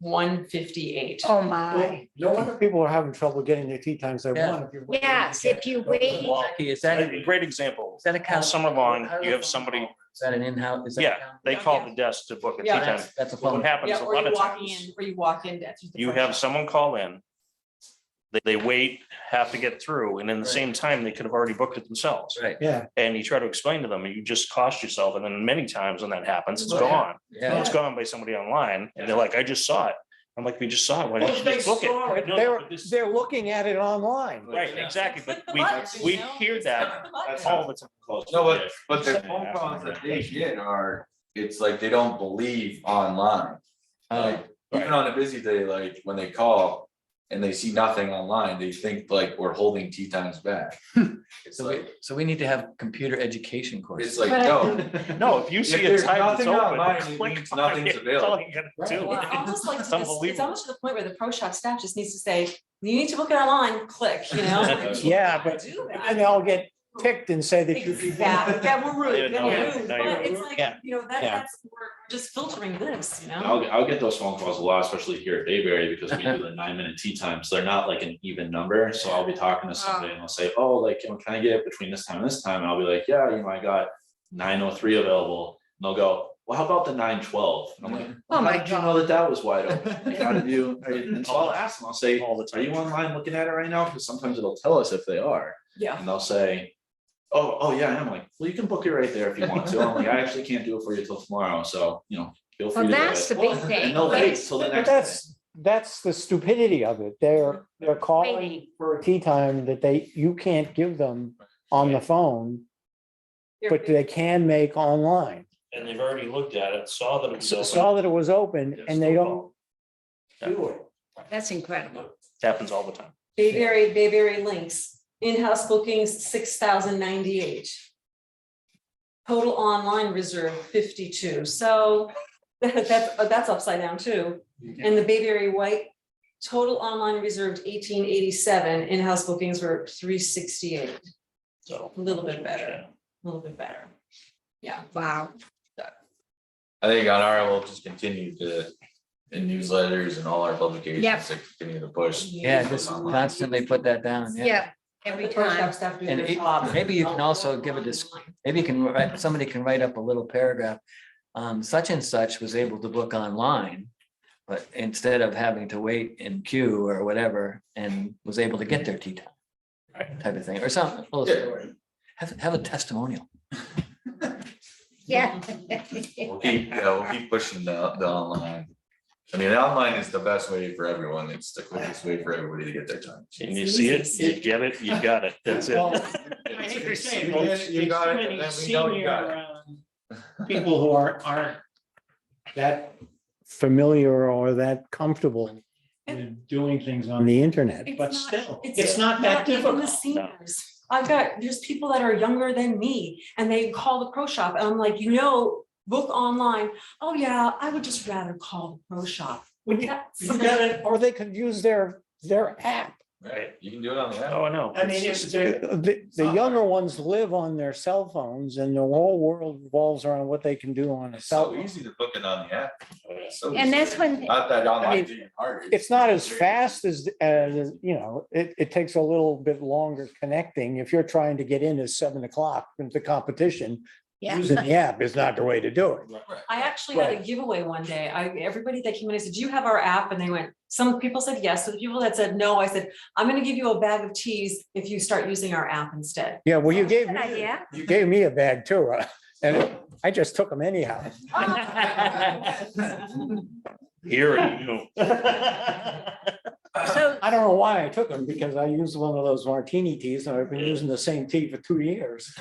21,158. oh my, No wonder people are having trouble getting their tea times they Yeah. want. if you're waiting. yes, if you wait, Walkie, is that, A great example, is that a count? summer long, How do you the have phone somebody, call? Is that an in-house? is that a yeah, count? they call the desk to book a tea Yeah. time. That's a What phone. happens Yeah, a or lot you of walking times, in, or you walk in. to the you front have door. someone call in. They wait, have to get through, and in the Right. same time, they could have already booked it themselves. Right, Yeah, And you try to explain to them, you just cost yourself, and then many times when that happens, it's Right. gone. yeah. It's gone by somebody online, and they're like, I just saw it. I'm like, we just saw it, why didn't you just book it? No, they're, but this- they're looking at it online. Right, exactly, but Click the we button, we you know? hear that That's all the time. No, but the phone calls that they get are, it's like they don't believe online. Like, even on a busy day, like when they call and they see nothing online, they think like we're holding tea times back. It's So we need to have computer education it's courses. like, no, No, if you see a there's time that's nothing open, online, it click means on nothing's it. That's all available. you gotta do. Well, it's almost like to It's this- it's unbelievable. almost to the point where the pro shop staff just needs to say, you need to book it online, click, you know? Yeah, but Do that. and they'll get picked and say that you. Exactly, yeah, we're rude, Yeah, we're no, rude, no, but you're it's rude. like, Yeah, you know, yeah. that's, we're just filtering this, you know? I'll get those phone calls a lot, especially here at Bayberry, because we do the 9-minute tea time, so they're not like an even number, so I'll be talking to somebody and they'll say, oh, like, you know, can I get it between this time and this time, and I'll be like, yeah, you know, I got 9:03 available, and they'll go, well, how about the 9:12? And I'm like, Oh, how my did you know that that was wide open? How did you, and so I'll ask them, I'll say, All the are you time. online looking at it right now? Because sometimes it'll tell us if they are, Yeah. and they'll say, oh, yeah, I'm like, well, you can book it right there if you want to, I'm like, I actually can't do it for you till tomorrow, so, you know, feel free well, to do that's the it. big thing. And they'll wait till the But next day. that's the stupidity of it. They're calling Waiting. for a tea time that you can't give them on the phone, but they can make online. And they've already looked at it, saw that it was open. Saw that it was open Yeah, and they still don't do it. That's incredible. Happens all the time. Bayberry links, in-house bookings, 6,098. Total online reserve, 52, so that's upside down too. And the Bayberry White, total online reserved 1887, in-house bookings were 368, So. a little bit better, a little bit better. Yeah, Wow. I think on our, we'll just continue to, in newsletters and all our publications, Yep. to continue to push. Yeah, just constantly put that down, yeah. Yeah, every The pro shop time. staff do And their it- job. maybe you can also give a Maybe you can write, somebody can write up a little paragraph. Such and such was able to book online. But instead of having to wait in queue or whatever, and was able to get their tea time. Right. Type of thing, or something, a little Yeah. story. Have a testimonial. Yeah. We'll keep pushing the online. I mean, online is the best way for everyone. It's the quickest way for everybody to get their time. And you see it, you get it, you got it. That's it. Well, I hate to say it, but there's You got too it, many and then we know you got senior, people who aren't that familiar or that comfortable with doing things on the internet, It's but not- still, it's not that even the difficult. seniors. there's people that are younger than me and they call the pro shop and I'm like, book online. Oh, yeah, I would just rather call the pro shop. Well, you- That's- you got it, or they could use their app. Right, you can do it on the app. Oh, I know. I mean, the younger ones live on their cell phones and the whole world revolves around what they can do on a It's cell so phone. easy to book it on the app. So And easy. that's when- Not that I online mean, thing is hard. It's not as fast as, it takes a little bit longer connecting. If you're trying to get in at 7 o'clock into competition, Yeah. using the app is not the way to do it. I actually had a Right. giveaway one day. Everybody that came in, I said, do you have our app? And they went, some people said yes. So the people that said no, I said, I'm gonna give you a bag of teas if you start using our app instead. Yeah, well, you gave Good me, idea. you gave me a bag too, and I just took them anyhow. Here you. So, I don't know why I took them, because I used one of those martini teas and I've been using the same tea for 2 years.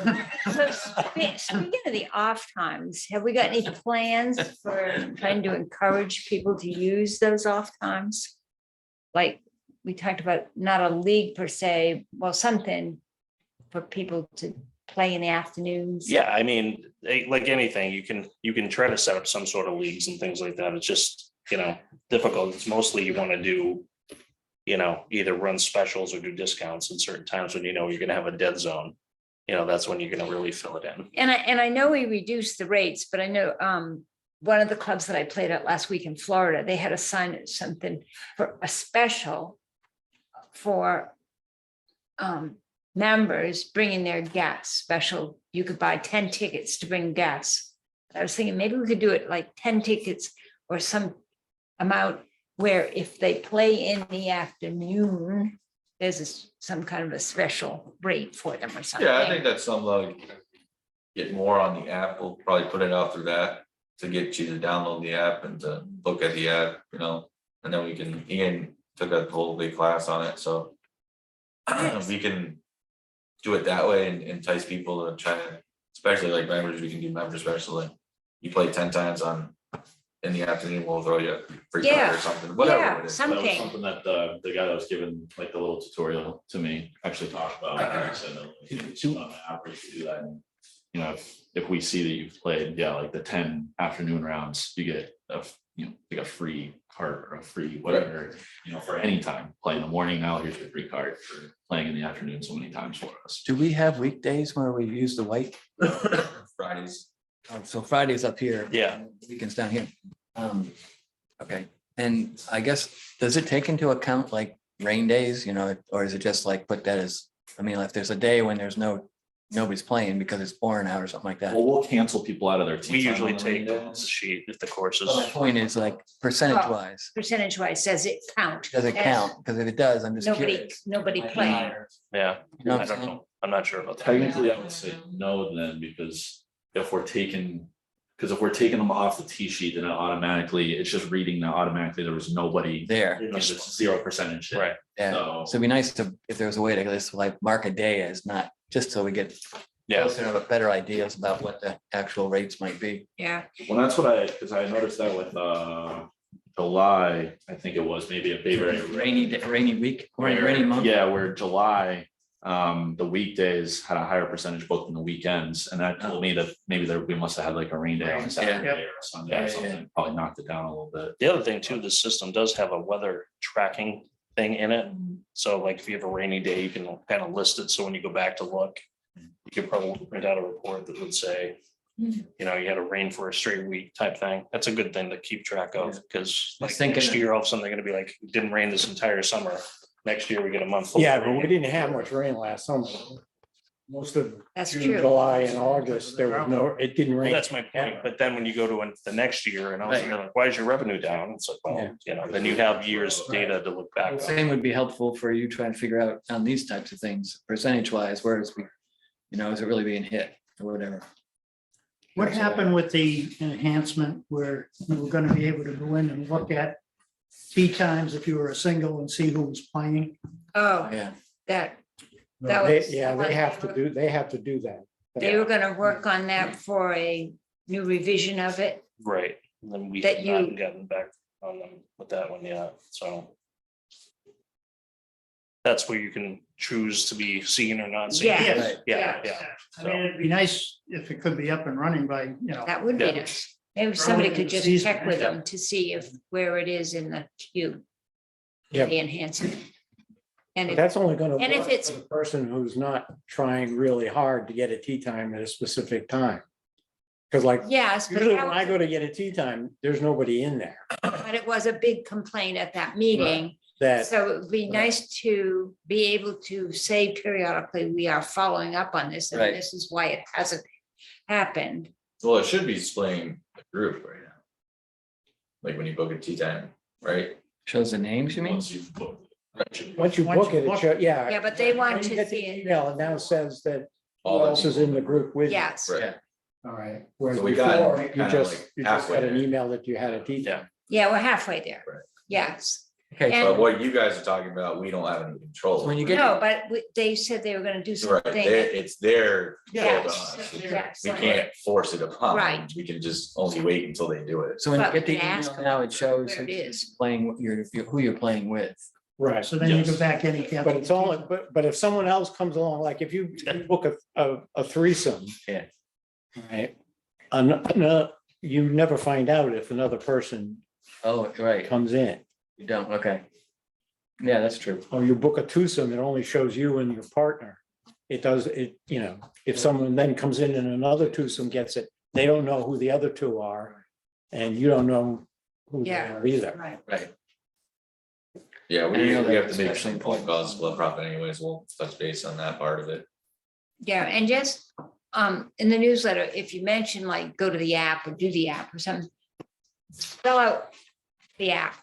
speaking of the off times, have we got any plans for trying to encourage people to use those off times? Like, we talked about not a league per se, well, something for people to play in the afternoons. Yeah, I mean, like anything, you can try to set up some sort of leagues and things like that. It's just, difficult. It's mostly you want to do, either run specials or do discounts in certain times when you're gonna have a dead zone. That's when you're gonna really fill it in. And I know we reduced the rates, but I know one of the clubs that I played at last week in Florida, they had a sign at something for a special for members bringing their gas special. You could buy 10 tickets to bring gas. I was thinking maybe we could do it like 10 tickets or some amount where if they play in the afternoon, there's some kind of a special rate for them or something. Yeah, I think that's something like get more on the app. We'll probably put it out through that to get you to download the app and to look at the app, and then we can, Ian took a whole big class on it, so we can do it that way and entice people to try to, especially like members, we can do member special, like you play 10 times in the afternoon, we'll throw you a free card Yeah. or something, whatever Yeah, it is. That was something. something that the guy that was giving like the little tutorial to me actually talked about. And he said, you can do it on the app, or you can do that. And, if we see that you've played, like the 10 afternoon rounds, you get like a free card or a free whatever, for any time. Play in the morning now, here's your free card for playing in the afternoon so many times for us. Do we have weekdays where we use the white? Fridays. So Friday's up here. Yeah. Weekends down here. Okay, and I guess, does it take into account like rain days, or is it just like put that as, if there's a day when nobody's playing because it's pouring out or something like that? Well, we'll cancel people out of their team. We time usually on the rainy take the days. sheet if the courses. So my point is like percentage wise, Percentage wise, does it count? does it count? Because if it does, I'm just curious. Nobody playing. Yeah, You know what I I'm don't saying? know. I'm not sure about that. Technically, I would say no then, because if we're taking them off the T sheet, then it's just reading that automatically there was nobody. There, It's 0% hit. Right. yeah. So- So it'd be nice if there was a way to just like mark a day as not, just so we get Yeah, closer to better ideas about what the actual rates might be. Yeah, Well, that's what because I noticed that with July, I think it was maybe a big Rainy week, rainy month. Yeah, where July, the weekdays had a higher percentage booked than the weekends, and that told me that maybe we must have had like a rain day on Saturday or Sunday Yeah, or yeah, something, probably knocked it down a little bit. the other thing too, the system does have a weather tracking thing in it. So like if you have a rainy day, you can kind of list it. So when you go back to look, you could probably print out a report that would say, you had a rain for a straight week type thing. That's a good thing to keep track of, because I was like thinking- next year, all of a sudden they're gonna be like, it didn't rain this entire summer. Next year we get a month. full of Yeah, but we rain. didn't have much rain last summer. Most of that's June, true. July and August, it didn't Well, rain. that's my point. But then when you go to the next year and also you're like, why is your revenue down? It's like, well, then you have years data to look back on. Same would be helpful for you trying to figure out on these types of things, percentage wise, where is we, is it really being hit or whatever? What happened with the enhancement where you were gonna be able to go in and look at tee times if you were a single and see who was playing? Oh, Yeah, that, that was. Yeah, they have to do that. They were gonna work on that for a new revision of it. Right, and then we That have you- not gotten back on them with that one yet, so. That's where you can choose to be seen or not seen. Yeah. Yes. Yeah, Yeah. yeah. I mean, it'd be nice if it could be up and running by, you know. That would be Yeah. nice. Maybe somebody Early in could the just season, check with yeah. them to see if, where it is in the queue. Yep. The enhancement. And But if, that's only gonna. And if work it's- for the person who's not trying really hard to get a tea time at a specific time. Because like, yes, but usually that when I was- go to get a tea time, there's nobody in there but it was a big complaint at that meeting. that, So it would be nice to be able to say periodically, we are following up on this, and Right. this is why it hasn't happened. Well, it should be displaying the group right now. Like when you book a tea time, right? shows the names, you mean? Once you book. Right. once you book it, yeah. Yeah, but they want When you to get the see it. email, it now says that who All the else is in the people. group with you. Yes, Right, All right, whereas So we got before, you kinda just, like you just halfway got an there. email that you had a tea time. yeah, we're halfway there. Right. Yes. Okay, And- but what you guys are talking about, we don't have any control. when you over. get, No, but they said they were gonna do Right, something. it's their control to Yes, us. yes. We can't force it upon them. Right. We can just only wait until they do it. so when you But get the we can ask email them now, it shows where it who's is. playing, who you're playing with. Right, So then you go Yes. back in and count. but it's all, but if someone else comes along, like if you book a threesome. Yeah. Right, you never find out if another person Oh, right, comes in, you don't, okay. Yeah, that's true. or you book a twosome, it only shows you and your partner. It does, if someone then comes in and another twosome gets it, they don't know who the other two are, and you don't know who they Yeah. are either. Right. Right. Yeah, I we know have to that's make especially some phone important. calls, blood profit anyways, we'll touch base on that part of it. Yeah, and just, in the newsletter, if you mention like, go to the app or do the app or something, spell out the app,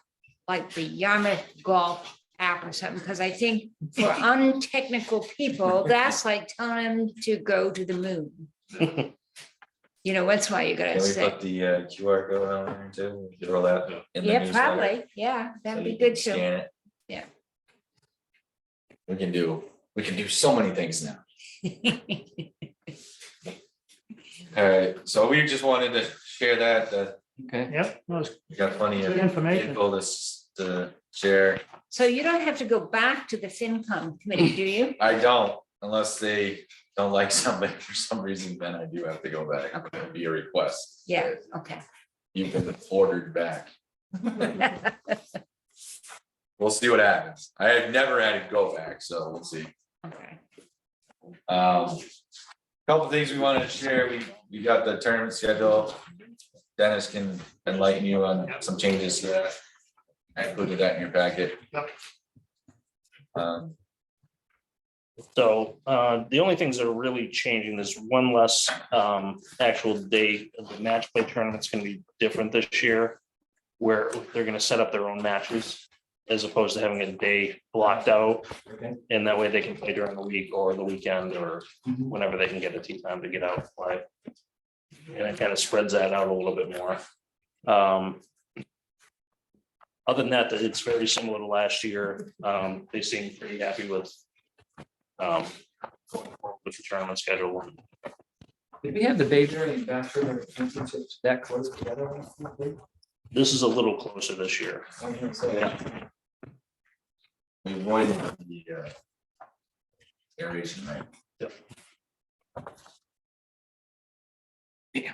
like the Yarmouth Golf app or something, because I think for untechnical people, that's like telling them to go to the moon. You know, that's why you Can gotta we say, put the QR code on there too? Throw that in the yeah, newsletter, probably, yeah, so that'd you be can good too. Scan it. Yeah. We can do so many things now. Alright, so we just wanted to share that, Okay, Yep, no, it's we got plenty of good information. info to share. So you don't have to go back to the FinCom committee, do you? I don't, unless they don't like somebody for some reason, then I do have to go back. Okay. It'll be a request. Yeah, okay. You've been ordered back. We'll see what happens. I have never had it go back, so we'll see. Okay. Couple things we wanted to share, we got the tournament schedule. Dennis can enlighten you on some changes to that. I included that in your packet. Yep. So the only things that are really changing, there's one less actual day of the match play tournament's gonna be different this year. Where they're gonna set up their own matches as opposed to having a day blocked out. Okay. And that way they can play during the week or the weekend or Mhm. whenever they can get a tee time to get out and play. And it kind of spreads that out a little bit more. Other than that, it's very similar to last year. They seem pretty happy with with the tournament schedule. did we have the Bayberry and Bassford championships that close together? This is a little closer this year. Yeah. We avoided the aeration, right? Yep. Yeah.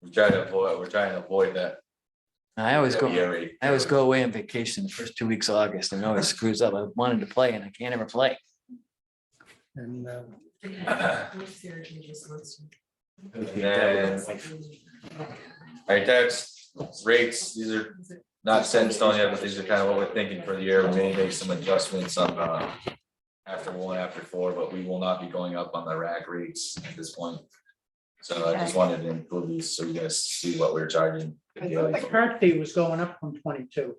We're trying to avoid that. I always go, aerate. I always go away on vacation the first 2 weeks of August and it always screws up. I wanted to play and I can't ever play. And, And then, alright, that's rates, these are not set in stone yet, but these are kind of what we're thinking for the year, we may make some adjustments on after 1, after 4, but we will not be going up on the rack rates at this point. So I just wanted to include these so you guys see what we're charging. I thought the card fee was going up from 22.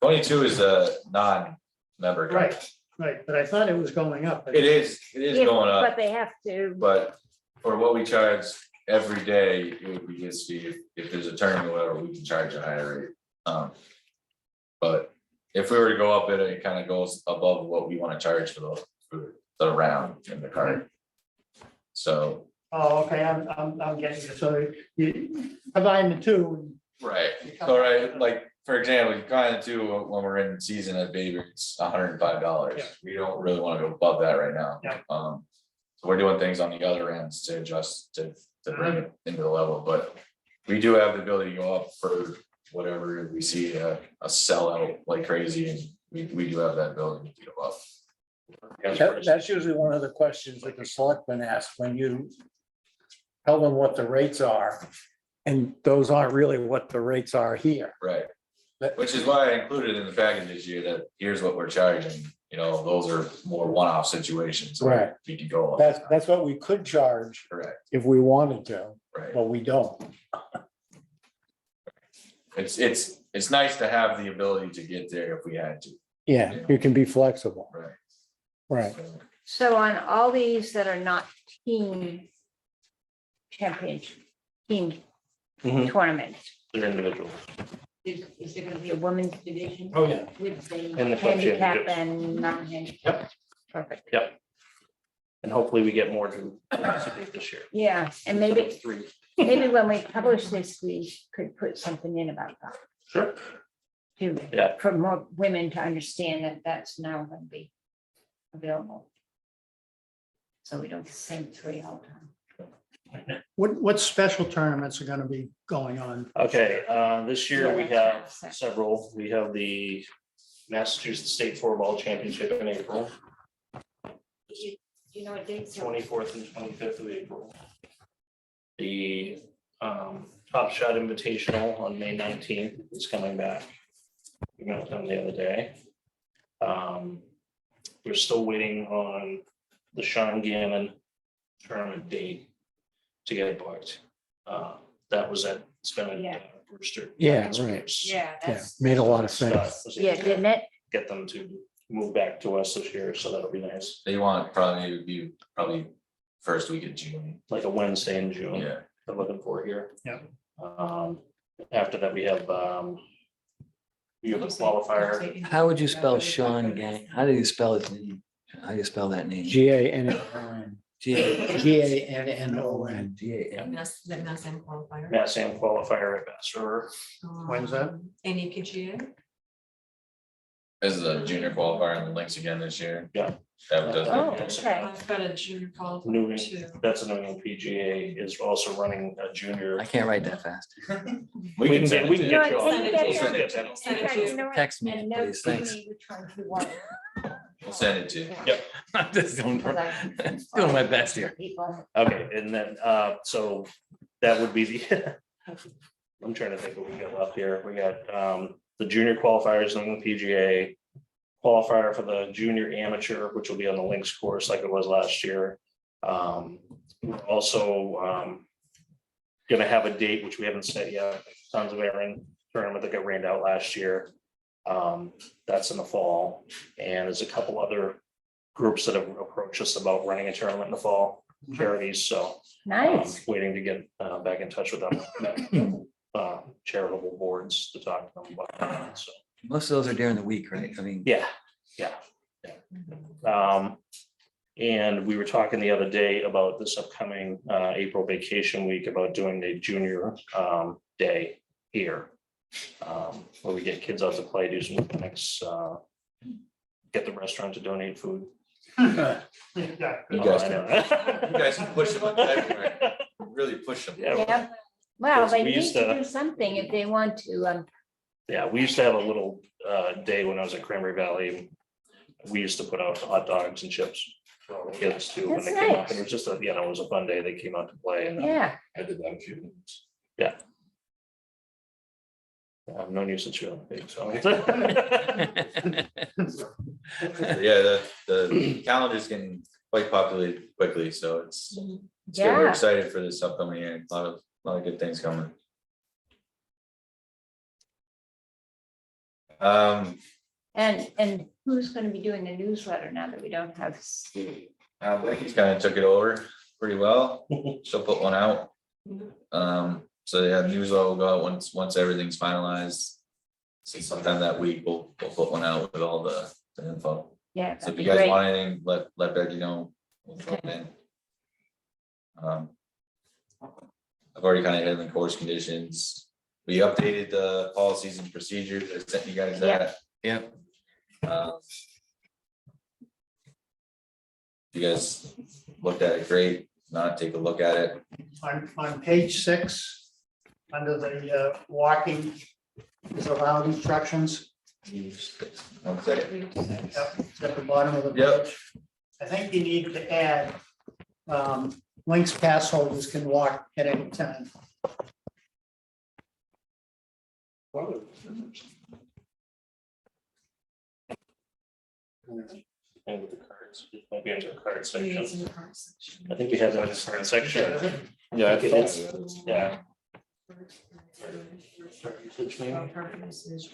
22 is a non-member. card. Right, but I thought it was going up. It is Yeah, going But up, they have to, but for what we charge every day, it would be his fee. If there's a tournament, or whatever, we can charge a higher rate. But if we were to go up it kind of goes above what we want to charge for the round in the cart. So, Oh, okay, I'm getting it. So you combine the two. right, so right, like, for example, you kind of do when we're in season at Baby, it's $105. Yeah. We don't really want to go above that right now. Yeah. So we're doing things on the other ends to adjust to bring it into the level, but we do have the ability to go up for whatever we see a sellout like crazy, and we do have that ability to go up. That's usually one of the questions that the selectmen ask when you tell them what the rates are. And those aren't really what the rates are here. Right, But- which is why I included in the package this year that here's what we're charging, those are more one-off situations. where Right. We could go. up. That's what we could charge Correct, if we wanted to, right. but we don't. It's nice to have the ability to get there if we had to. Yeah, you can be flexible, Right. right? So, So on all these that are not team championship, team Mhm. tournaments, They're individual. is there gonna be a women's division? Oh, yeah. With And the the club handicap championships. and non-handicap? Perfect. And hopefully we get more to participate this year. Yeah, and maybe, 3. maybe when we publish this, we could put something in about that. Sure. To, Yeah. for more women to understand that that's now gonna be available. So we don't sing 3 all the time. What special tournaments are gonna be going on? Okay, this year we Yeah. have several. We have the Massachusetts State Floorball Championship in April. Do you know what dates? 24th and 25th of April. The Top Shot Invitational on May 19th is coming back. We met with them the other day. We're still waiting on the Sean Gannon tournament date to get booked. That was at, it's been at Yeah. Brewster. Yeah, right. Yeah, Yeah, made a lot of sense. Scott was Yeah, able to didn't it? Get them to move back to us this year, so that'll be nice. They want probably first week of June. Like a Wednesday in June. Yeah, I'm looking for here. Yeah. After that, we have a qualifier. How would you spell Sean Gang? How do you spell his name? How do you spell that name? GANNON. G-A-N-N-O-N. GANNON. G-A-N. That Mass Am qualifier. Mass Am qualifier at Bass River. When's that? NEPGA. this is a junior qualifier on the links again this year. Yeah. That does. Oh, okay. I've got a junior New, qualifier too. that's a New England PGA is also running a junior. I can't write that fast. We can send get, it we can to get you No, all. send it We'll to send you. it to you. Send it In fact, to you you. know what? Text me, And please, note thanks. me which one you want. We'll send it to you. Yep. I'm just doing my best here. People. Okay, and then, so that would be the, I'm trying to think what we got left here. We got, the junior qualifiers on the PGA. Qualifier for the junior amateur, which will be on the links course like it was last year. We're also, gonna have a date, which we haven't set yet, Sons of Aaron tournament that got rained out last year. That's in the fall, and there's a couple other groups that have approached us about running a tournament in the fall, charities, so. Nice. Waiting to get back in touch with them. Charitable boards to talk to them about that, so. Most of those are during the week, right? I mean, Yeah. And we were talking the other day about this upcoming April vacation week, about doing a junior day here. Where we get kids out to play, do some picnics, get the restaurant to donate food. You guys I know. You guys can push them everywhere. Really push them. Yeah, Yeah. Well, Yes, they we need used to to- do something if they want to, yeah, we used to have a little day when I was at Cranberry Valley. We used to put out hot dogs and chips for all the kids too, when That's they came up, nice. and it was just a, it was a fun day, they came out to play, and yeah. I did that a few times. No nuisance really, so. Yeah, the calendar's getting quite populated quickly, so it's good. We're Yeah. excited for this upcoming year. A lot of good things coming. And who's gonna be doing the newsletter now that we don't have Steve? Becky's kind of took it over pretty well. She'll put one out So yeah, news will go out once everything's finalized. So sometime that week, we'll put one out with all the info. Yeah, So that'd if be you guys great. want anything, let Becky know. We'll throw it in. I've already kind of hit the course conditions. We updated the policies and procedures. I sent you guys that. Yep. You guys looked at it, great. Not take a look at it. On page 6, under the walking is allowed instructions. One second. Yep, it's at the bottom of the Yep. page. I think you need to add, Lynx pass holders can walk at any time. And with the cards, it might be under the card Maybe section. it's in the card section. I think we have that in the card section. Yeah, I think thought- it's- Yeah. Oh, card usage.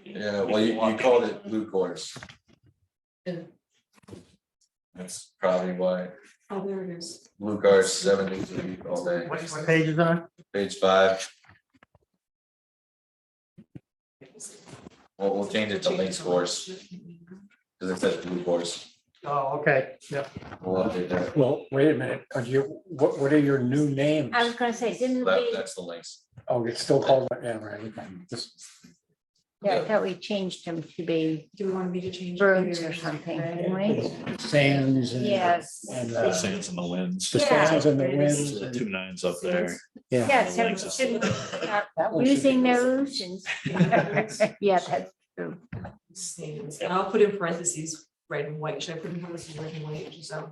Yeah, well, you called it blue course. Yeah. That's probably why Oh, there it is. blue course 7 days a week all day. What page is on? Page 5. We'll change it to links course because it says blue course. Oh, okay, yeah. We'll update that. Well, wait a minute, what are your new names? I was gonna say, didn't we, That's the links. Oh, it's still called, yeah, right, okay. yeah, I thought we changed them to be Do we want me to change? it? birds or something, didn't we? Sands and. Yes. And The the sands and the winds. Yeah. sands and the winds. The and- 2 9s up there. Yeah. Yeah, so Links is- shouldn't we start That one should using be- those and. Yeah, that's true. Sands. And I'll put in parentheses, red and white. Should I put in parentheses, red and white, so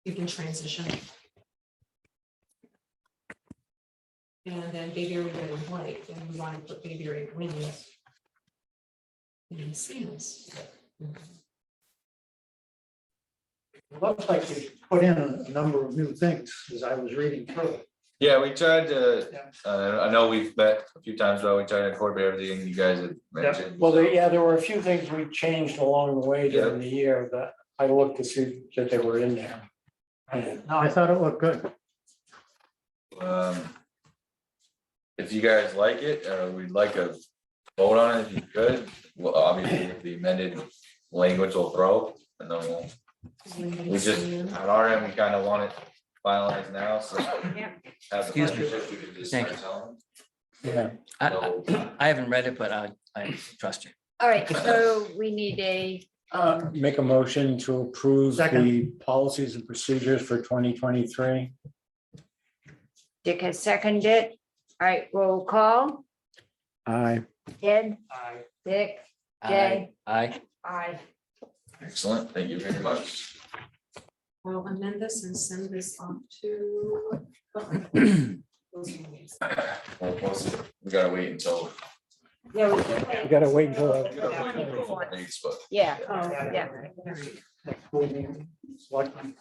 you can transition. And then baby red and white, and we want to put baby red wings. And sands. It looks like you put in a number of new things as I was reading through it. Yeah, we tried to, Yeah. I know we've met a few times, but we tried to incorporate everything you guys had mentioned. Well, there were a few things we changed along the way during the year that I looked to see that they were in there. And No, I thought it looked good. If you guys like it, we'd like a vote on it if you could. Well, obviously, with the amended language will throw, and then we just, on our end, we kind of want it finalized now, so. Yeah. Have the Excuse me. partnership, we could just Thank start telling Yeah, I haven't read it, but I trust you. All right, so we need a, make a motion to approve Second. the policies and procedures for 2023. Dick has seconded it. All right, roll call. Aye. Ed, Dick, Jay, I, I. Excellent, thank you very much. We'll amend this and send this off to. We gotta wait until. Yeah, You gotta wait until. we gotta wait until the dates, but- yeah, Oh, yeah. Next meeting, selectmen.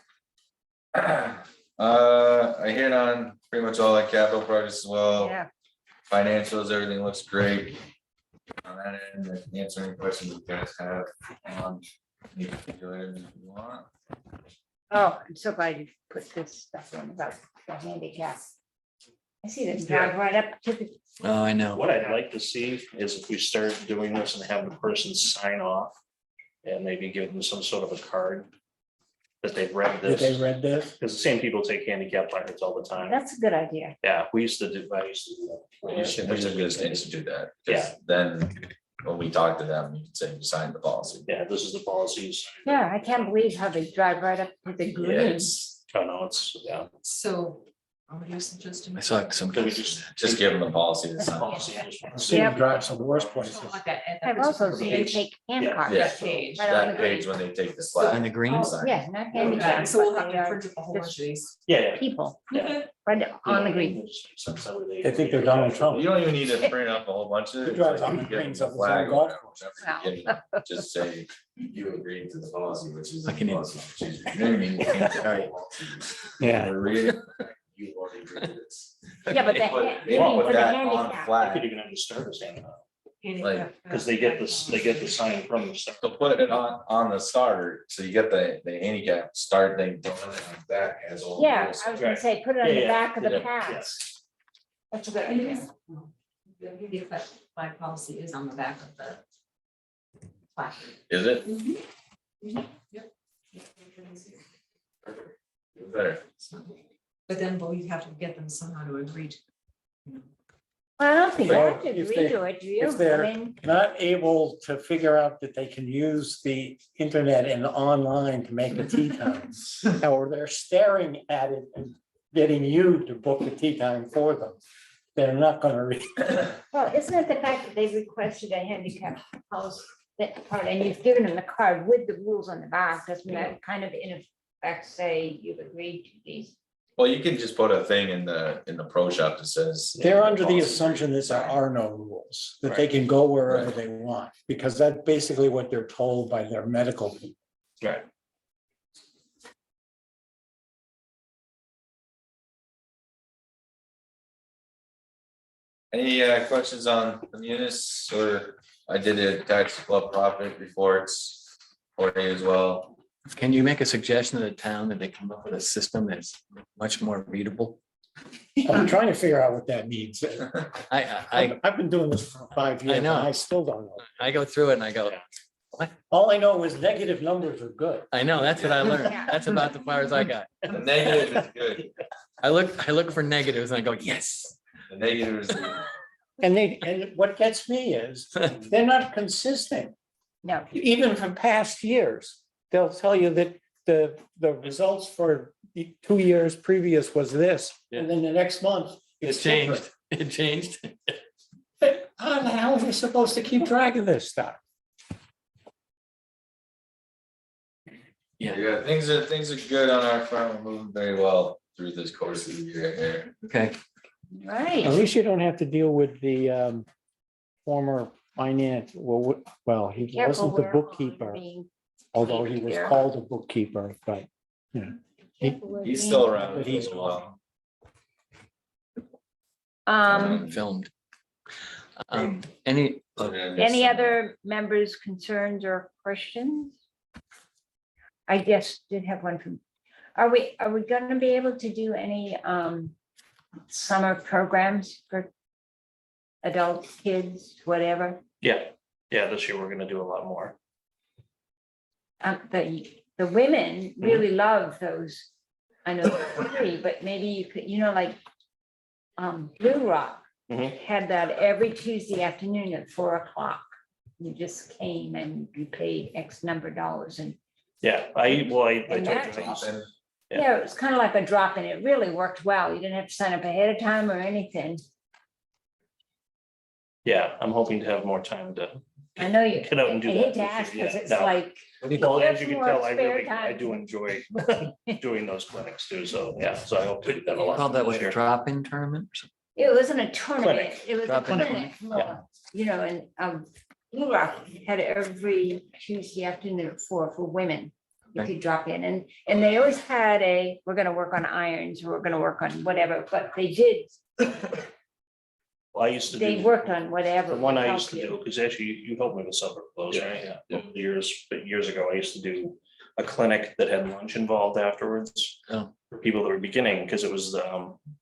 I hit on pretty much all the capital projects as well. Yeah. Financials, everything looks great. On that end, I can answer any questions you guys have on any particular items you want. Oh, I'm so glad you put this stuff in about the handicap. I see them drive right up to the, oh, I know. What I'd like to see is if we start doing this and have the person sign off. And maybe give them some sort of a card. That they've read Did they this, read this? because the same people take handicap placards all the time. that's a good idea. Yeah, I used to do that. We should just institute that, Yeah. because then when we talk to them, you can say you signed the policy. Yeah, this is the policies. Yeah, I can't believe how they drive right up to the Yeah, green. it's I know, it's, yeah. So, are you suggesting? I saw some. Can we just? just give them the policy to sign. Policy. I've seen them drive some worse places. I've also seen them take hand Yeah. cards. Yeah. Page. Right on the That green. page when they take the On slide. the greens? Yeah, not Yeah, handicap, so we'll but have they to are print up a whole bunch of these. Yeah. people, Yeah. right on the green. They think they're Donald Trump. You don't even need to print up a whole bunch of it. He drives on the You give them greens the of his flag own or golf whatever, Wow. whatever you give them. Just say you agree to the policy, which is. I can the policy procedure. You know what I mean? You can't- All right. Yeah. We're reading. You already read this. Yeah, but the, Put- ha- maybe you mean put for the that on the handicap. flag. Could even have the starters hand out, handicap, because they get this, they get the sign from the start. So put it on the starter, so you get the handicap start thing, don't let it on the back as all. Yeah, I was gonna say, put it on Yeah, the yeah, back of the yeah, pads. That's a good idea. The handicap flag policy is on the back of the placard. Is it? Yep. Better. But then, well, you have to get them somehow to agree to. Well, I don't think you Well, have to if agree they- to it, do you? if they're- I mean, Not able to figure out that they can use the internet and online to make a tea time. Or they're staring at it and getting you to book the tea time for them. They're not gonna read. well, isn't it the fact that they requested a handicap policy, that part, and you've given them the card with the rules on the back, doesn't that kind of in effect say you've agreed to these? Well, you can just put a thing in the pro shop that says. They're under the assumption that there are no rules, that they can go wherever Right. they want, because that's basically what they're told by their medical people. Right. Any questions on the munis, or I did a tax club profit reports for you as well. Can you make a suggestion to the town that they come up with a system that's much more readable? I'm trying to figure out what that means. I I've been doing this for 5 years and know. I still don't know. I go through it and I go, All I know is negative numbers are good. I know, that's what I learned. Yeah. That's about the far as I got. The negative is good, I look for negatives and I go, yes. the negative is. And what gets me is, they're not consistent, No, even from past years. They'll tell you that the results for the 2 years previous was this, and then the next month. It it's different. changed. It changed. But how the hell are they supposed to keep track of this stuff? Yeah, things are good on our farm, we're moving very well through this course of the year here. Okay, right. At least you don't have to deal with the former finance, well, he Careful wasn't the where bookkeeper, being- although he was Yeah. called a bookkeeper, but careful where He's being- still around. But he's as well. filmed. Any, Any other members' concerns or questions? I just did have one from, are we gonna be able to do any summer programs for adults, kids, whatever? Yeah, this year we're gonna do a lot more. The women really love those. I know they're free, but maybe you could, like Blue Rock Mhm. had that every Tuesday afternoon at 4 o'clock. You just came and you paid X number of dollars and Yeah, I told And you, that- I used- And yeah, it was kind of like a drop in. It really worked well. You didn't have to sign up ahead of time or anything. yeah, I'm hoping to have more time to. I know you, Get out and I do hate that to this ask year, because yeah. it's No. like, Well, as you can More tell, I spare really, I time. do enjoy doing those clinics too, so, yeah, so I hope to do that a lot. call that this what, a year. drop-in tournament? it wasn't a tournament. Clinic. It was a Drop-in clinic more, and Blue Rock had it every Tuesday afternoon at 4 for women. You Okay. could drop in and they always had we're gonna work on irons, we're gonna work on whatever, but they did, Well, I used to they do, worked on whatever. the one would I help used to you. do, because actually you helped me with supper clothes, Yeah, right? Yeah. yeah. Over the years ago, I used to do a clinic that had lunch involved afterwards. Oh. For people that were beginning, because it was,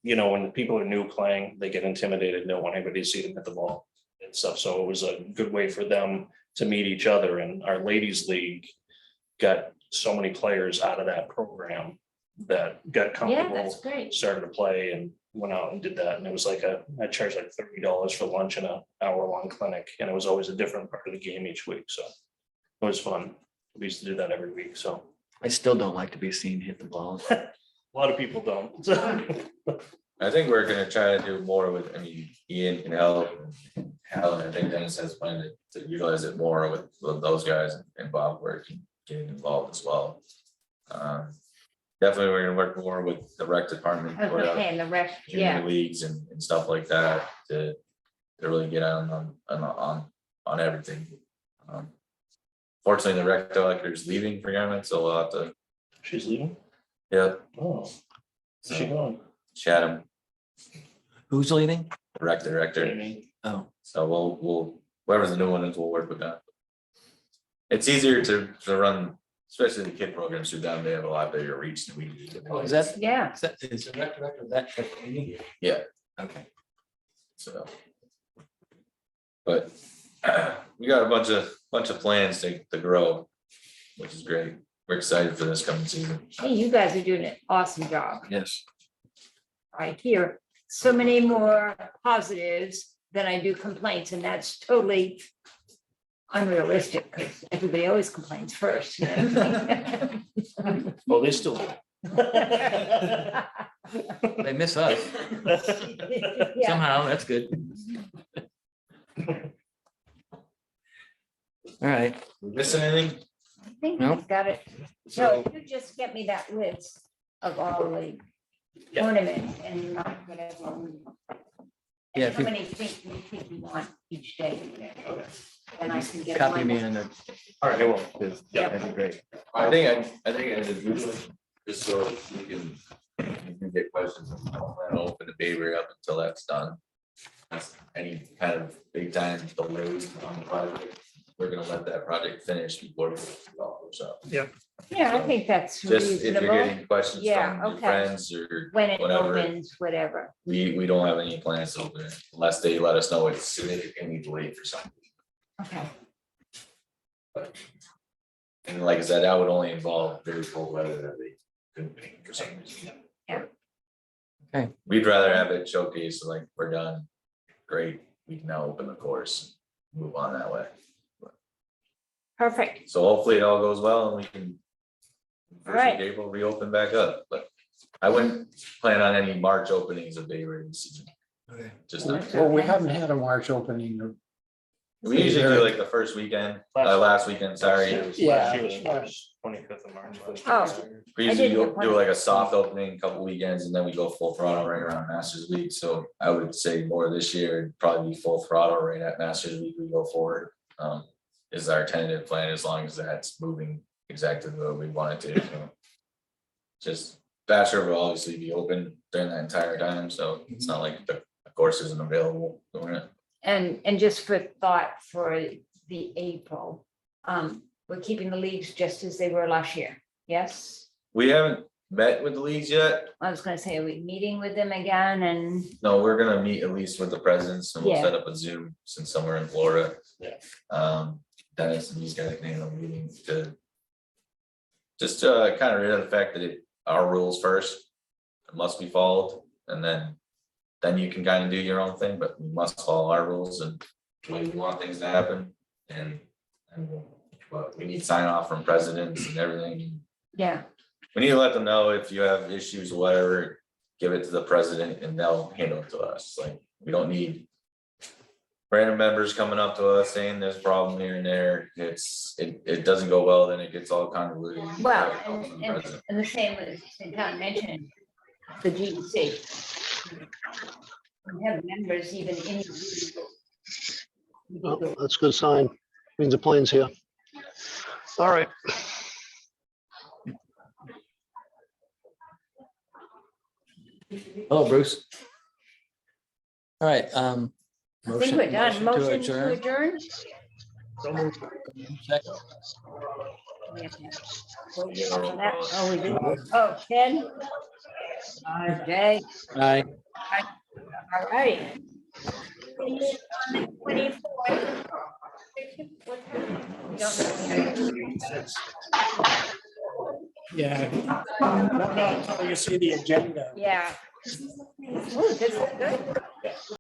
when people are new playing, they get intimidated, don't want anybody to see them hit the ball and stuff, so it was a good way for them to meet each other, and our ladies league got so many players out of that program that got Yeah, comfortable, that's great. started to play and went out and did that. And it was like I charged like $30 for lunch in an hour-long clinic, and it was always a different part of the game each week, so it was fun. We used to do that every week, so I still don't like to be seen hit the ball. a lot of people don't. I think we're gonna try to do more with, Ian can help. Hal, I think Dennis has planned to utilize it more with those guys and Bob working, getting involved as well. Definitely, we're gonna work more with the rec department. I was put gonna out say, and the rest, yeah, community leagues and stuff like that to really get on everything. Fortunately, the rec director is leaving for Yarmouth, so we'll have to, She's leaving? yeah, Oh, So, Chatham, Who's leaving? director. Oh, So we'll, whoever's the new one is, we'll work with that. It's easier to run, especially the kid programs through them, they have a lot bigger reach than we do. oh, is that, Yeah, is the rec director of that? Yeah. Okay. So. But we got a bunch of plans to grow, which is great. We're excited for this coming season. hey, you guys are doing an awesome job. Yes. I hear so many more positives than I do complaints, and that's totally unrealistic, because everybody always complains first. you know? Well, they still. They miss us Yeah, somehow. That's good. All right. Missing anything? I think Nope. we've got it. So you just get me that list of all the Yeah. tournaments and whatever. Yeah, And if how you- many think you want each day? And I can get. Copy me mine. in the. All right, well, Yeah, that'd be great. I think I individually, just so we can get questions, I don't plan to open the Bayberry up until that's done. That's any kind of big time delays on the project, we're gonna let that project finish before we go, so. Yeah, I think that's Just if you're reasonable. getting questions Yeah, from your okay. friends or When it whatever, opens, whatever. we don't have any plans to open it unless they let us know it's significantly delayed for something. Okay. And like I said, that would only involve very cold weather that they couldn't make for some reason. Yeah. Okay. We'd rather have it showcased, like, we're done, great, we can now open the course, move on that way. Perfect. So hopefully it all goes well and we can. First Right. of April, reopen back up, but I wouldn't plan on any March openings of Bayberry this season. Okay. Just not, That's Well, we okay. haven't had a March opening. we usually do like the first weekend, last weekend, sorry. Yeah. 25th of March. Oh. We I usually didn't do get like a soft opening, a couple weekends, and then we go full throttle right around Masters Week, so I would say more this year, it'd probably be full throttle right at Masters Week, we go forward. Is our tentative plan, as long as that's moving exactly the way we want it to, so. Just Bachelor will obviously be open during that entire time, so it's not like the course isn't available during it. And just for thought for the April, we're keeping the leagues just as they were last year. Yes? We haven't met with the leagues yet. I was gonna say, are we meeting with them again and? No, we're gonna meet at least with the presidents and we'll Yeah. set up a Zoom since somewhere in Florida. Yeah. Dennis and these guys can handle meetings to. Just kind of rid of the fact that our rules first must be followed, and then you can kind of do your own thing, but you must follow our rules and the way we want things to happen. And but we need sign off from presidents and everything. Yeah, We need to let them know if you have issues or whatever, give it to the president and they'll handle it to us. Like, we don't need random members coming up to us saying there's a problem here and there. It doesn't go well, then it gets all convoluted. well, From the and president. the same as Tom mentioned, the GDC. We have members even in. Oh, that's a good sign. Means the plane's here. All right. Hello, Bruce. All right, I think motion- we're done. Motion to adjourn. adjourn? Second. We have to have- Oh, we do. Oh, Ken? Jay, Aye. all right. On the 24th. Yeah. Not until you see the agenda. Yeah. Ooh, this is good.